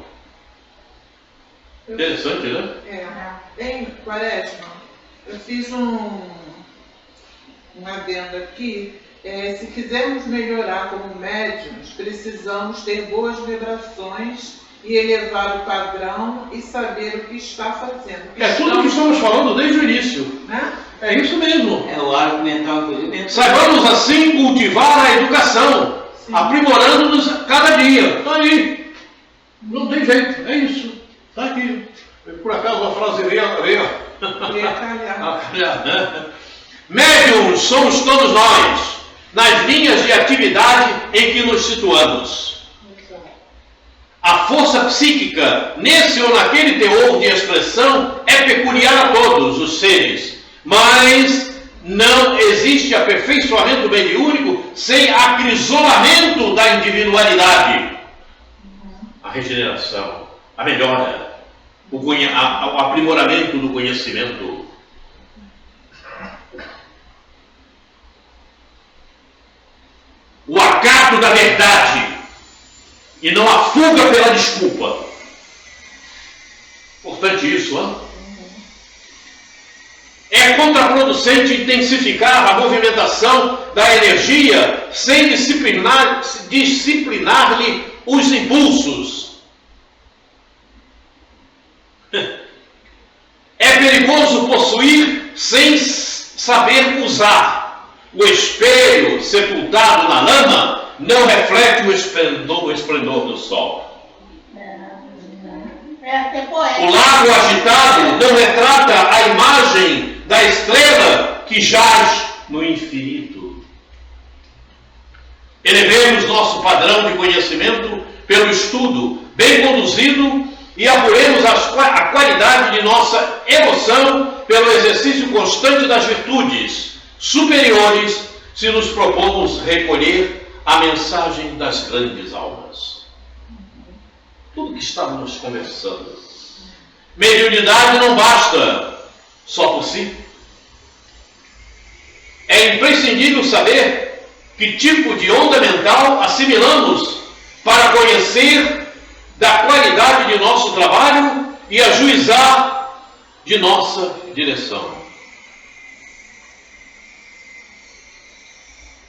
Interessante, né? Em Quaresma, eu fiz um adendo aqui. Se quisermos melhorar como médiuns, precisamos ter boas vibrações e elevar o padrão e saber o que está fazendo. Tudo que estamos falando desde o início. Né? É isso mesmo. É o hábito mental, inclusive. Saibamos assim cultivar a educação, aprimorando-nos cada dia. Está aí. Não tem jeito. É isso. Está aqui. Por acaso a frase veio. Médiuns somos todos nós, nas linhas de atividade em que nos situamos. A força psíquica, nesse ou naquele teor de expressão, é peculiar a todos os seres, mas não existe aperfeiçoamento mediúnico sem acrisolamento da individualidade. A regeneração, a melhora, o aprimoramento do conhecimento. O acato da verdade e não a fuga pela desculpa. Importante isso, hein? É contraproducente intensificar a movimentação da energia sem disciplinar-lhe os impulsos. É perigoso possuir sem saber usar. O espelho sepultado na lama não reflete o esplendor do sol. O lago agitado não retrata a imagem da estrela que jaz no infinito. Elevemos nosso padrão de conhecimento pelo estudo bem conduzido e apuremos a qualidade de nossa emoção pelo exercício constante das virtudes superiores, se nos propomos recolher a mensagem das grandes almas. Tudo que estávamos conversando. Mediunidade não basta só por si. É imprescindível saber que tipo de onda mental assimilamos para conhecer da qualidade de nosso trabalho e ajuizar de nossa direção.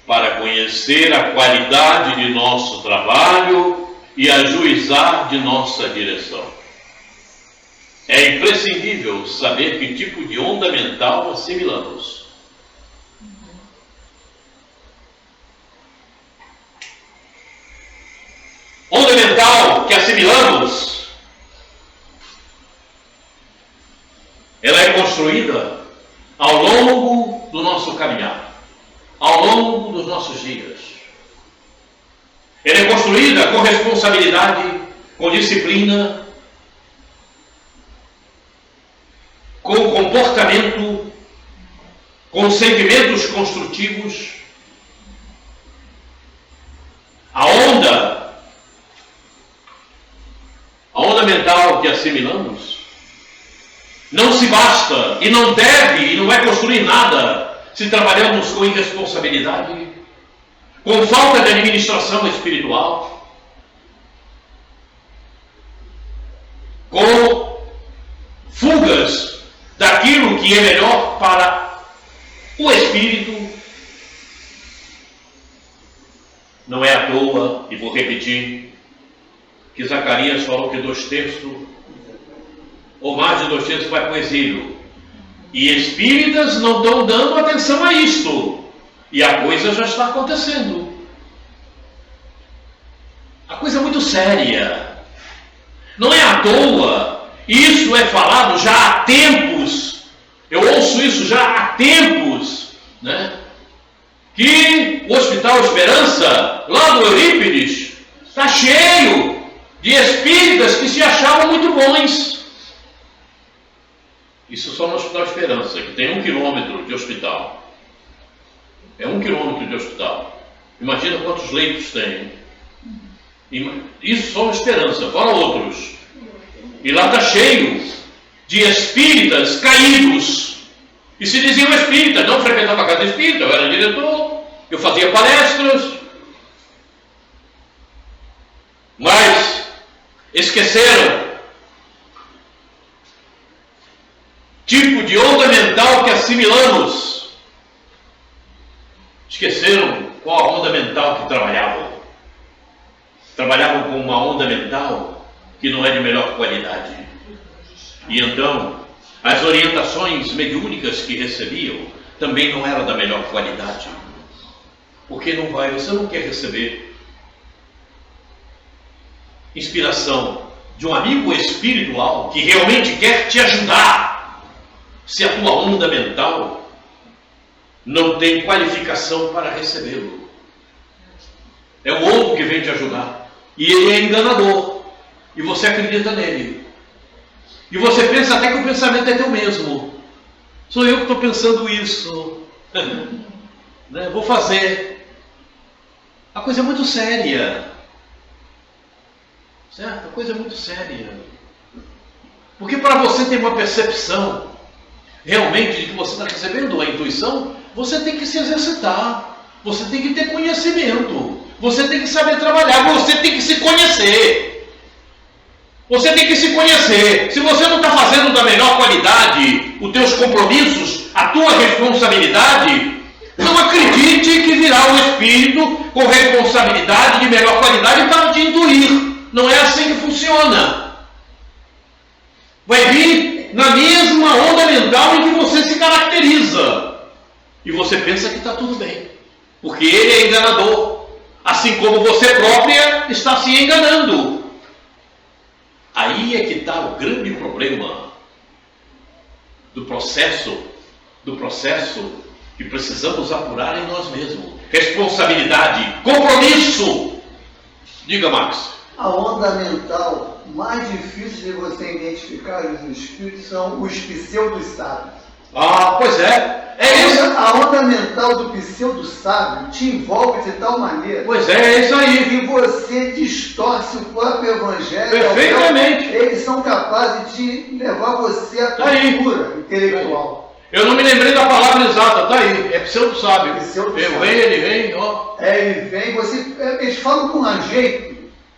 para conhecer a qualidade de nosso trabalho e ajuizar de nossa direção. É imprescindível saber que tipo de onda mental assimilamos. Onda mental que assimilamos, ela é construída ao longo do nosso caminhar, ao longo dos nossos dias. Ela é construída com responsabilidade, com disciplina, com comportamento, com sentimentos construtivos. A onda mental que assimilamos não se basta e não deve e não vai construir nada se trabalhamos com irresponsabilidade, com falta de administração espiritual, com fugas daquilo que é melhor para o espírito. Não é à toa, e vou repetir, que Zacarias falou que 2/3 ou mais de 2/3 vai para o exílio. E espíritas não estão dando atenção a isto. E a coisa já está acontecendo. A coisa é muito séria. Não é à toa. Isso é falado já há tempos. Eu ouço isso já há tempos, né? Que o Hospital Esperança, lá do Eurípides, está cheio de espíritas que se achavam muito bons. Isso só no Hospital Esperança, que tem 1 quilômetro de hospital. É 1 quilômetro de hospital. Imagina quantos leitos tem. Isso só no Esperança, fora outros. E lá está cheio de espíritas caídos. E se diziam espíritas, não frequentava a casa espírita, eu era diretor, eu fazia palestras. Mas esqueceram tipo de onda mental que assimilamos. Esqueceram qual a onda mental que trabalhavam. Trabalhavam com uma onda mental que não é de melhor qualidade. E então, as orientações mediúnicas que recebiam também não eram da melhor qualidade. Porque não vai, você não quer receber inspiração de um amigo espiritual que realmente quer te ajudar. Se a tua onda mental não tem qualificação para recebê-lo. É o outro que vem te ajudar. E ele é enganador. E você acredita nele. E você pensa até que o pensamento é teu mesmo. Sou eu que estou pensando isso. Né? Vou fazer. A coisa é muito séria. Certo? A coisa é muito séria. Porque para você ter uma percepção realmente de que você está recebendo a intuição, você tem que se exercitar, você tem que ter conhecimento, você tem que saber trabalhar, você tem que se conhecer. Você tem que se conhecer. Se você não está fazendo da melhor qualidade os teus compromissos, a tua responsabilidade, não acredite que virá um espírito com responsabilidade de melhor qualidade para te intuir. Não é assim que funciona. Vai vir na mesma onda mental em que você se caracteriza. E você pensa que está tudo bem. Porque ele é enganador. Assim como você própria está se enganando. Aí é que está o grande problema do processo que precisamos apurar em nós mesmos. Responsabilidade, compromisso. Diga, Max. A onda mental mais difícil de você identificar os espíritos são os pseudo-sábios. Ah, pois é. É isso. A onda mental do pseudo-sábio te envolve de tal maneira. Pois é isso aí. E você distorce o próprio evangelho. Perfeitamente. Eles são capazes de levar você à tortura intelectual. Eu não me lembrei da palavra exata, tá aí. É pseudo-sábio. Ele vem, ó. Ele vem, eles falam com um jeito.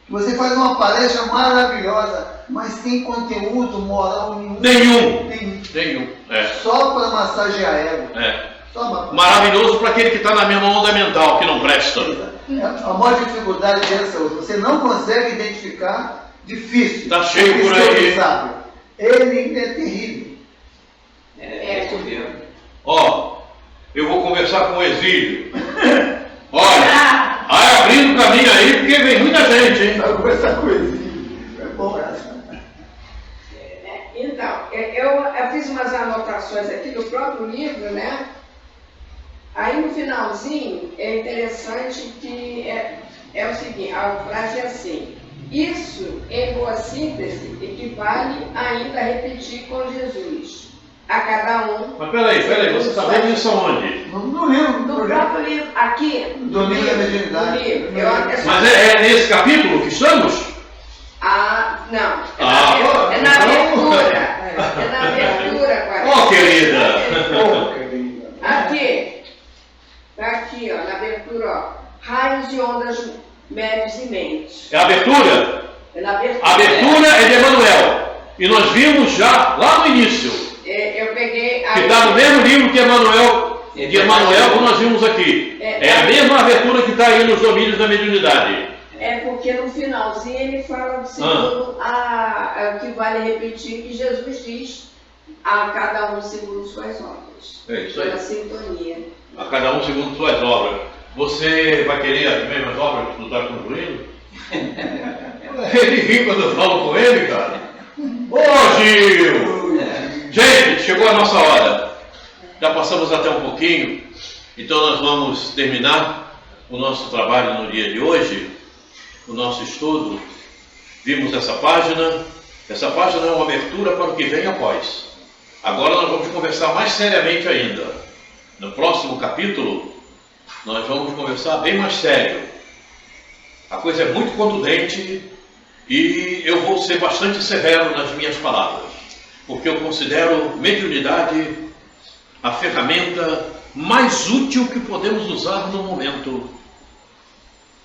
Você faz uma palestra maravilhosa, mas sem conteúdo moral nenhum. Nenhum. É. Só para massagear ego. É. Maravilhoso para aquele que está na mesma onda mental, que não presta. A maior dificuldade é essa, você não consegue identificar, difícil. Está cheio por aí. Sabe? Ele é terrível. É isso mesmo. Ó, eu vou conversar com o Exílio. Olha, vai abrindo o caminho aí, porque vem muita gente, hein? Vai conversar com ele. É bom essa. Então, eu fiz umas anotações aqui do próprio livro, né? Aí no finalzinho é interessante que é o seguinte, a frase é assim: isso, em boa síntese, equivale ainda a repetir com Jesus. A cada um. Mas peraí, você está vendo isso aonde? No livro. No próprio livro, aqui. Do livro da mediunidade. Do livro. Mas é nesse capítulo que estamos? Ah, não. Ah, é na abertura. É na abertura, quase. Ó, querida. Aqui. Tá aqui, ó, na abertura, ó. Raios e ondas médios e mentes. É a abertura? É na abertura. A abertura é de Emmanuel. E nós vimos já lá no início. Eu peguei. Que está no mesmo livro que Emmanuel, de Emmanuel, que nós vimos aqui. É a mesma abertura que está aí nos domínios da mediunidade. É porque no finalzinho ele fala do segundo que vale repetir, que Jesus diz a cada um segundo suas obras. É isso aí. Pela sintonia. A cada um segundo suas obras. Você vai querer as mesmas obras que tu está construindo? Ele ri quando eu falo com ele, cara. Ô, Gil! Gente, chegou a nossa hora. Já passamos até um pouquinho. Então nós vamos terminar o nosso trabalho no dia de hoje. O nosso estudo. Vimos essa página. Essa página é uma abertura para o que vem após. Agora nós vamos conversar mais seriamente ainda. No próximo capítulo, nós vamos conversar bem mais sério. A coisa é muito contundente e eu vou ser bastante severo nas minhas palavras, porque eu considero mediunidade a ferramenta mais útil que podemos usar no momento,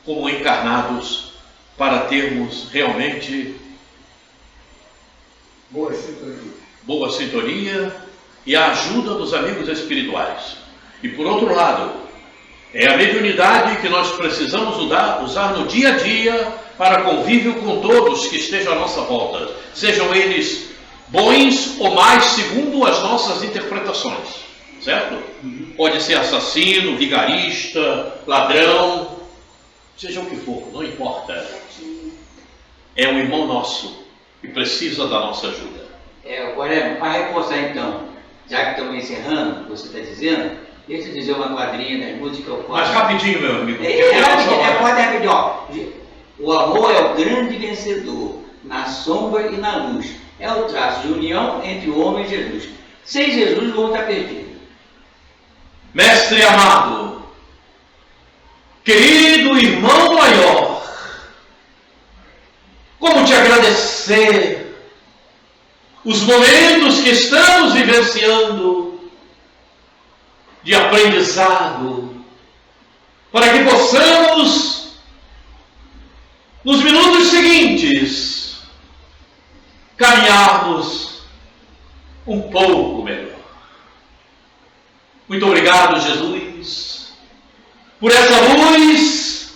como encarnados, para termos realmente boa sintonia e a ajuda dos amigos espirituais. E por outro lado, é a mediunidade que nós precisamos usar no dia a dia para convívio com todos que estejam à nossa volta, sejam eles bons ou mais segundo as nossas interpretações, certo? Pode ser assassino, vigarista, ladrão, seja o que for, não importa. É um irmão nosso que precisa da nossa ajuda. Agora, para reforçar então, já que estamos encerrando, você está dizendo, deixa eu dizer uma quadrinha das músicas que eu faço. Mas rapidinho, meu amigo. Pode rapidinho, ó. O amor é o grande vencedor, na sombra e na luz. É o traço de união entre o homem e Jesus. Sem Jesus, o outro está perdido. Mestre amado, querido irmão maior, como te agradecer os momentos que estamos vivenciando de aprendizado, para que possamos, nos minutos seguintes, caminharmos um pouco melhor. Muito obrigado, Jesus, por essa luz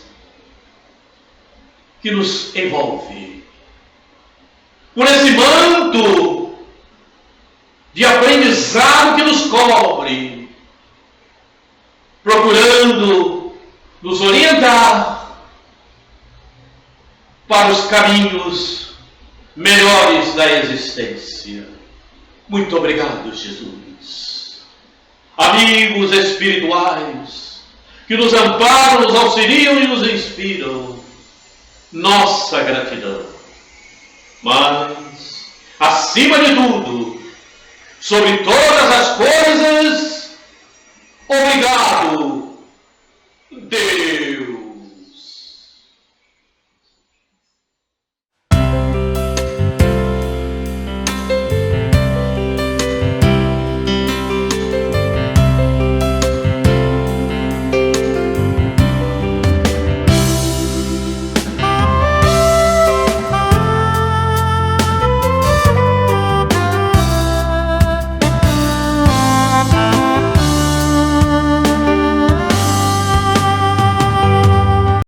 que nos envolve, por esse manto de aprendizado que nos cobre, procurando nos orientar para os caminhos melhores da existência. Muito obrigado, Jesus. Amigos espirituais que nos amparam, nos auxiliam e nos inspiram, nossa gratidão. Mas, acima de tudo, sobre todas as coisas, obrigado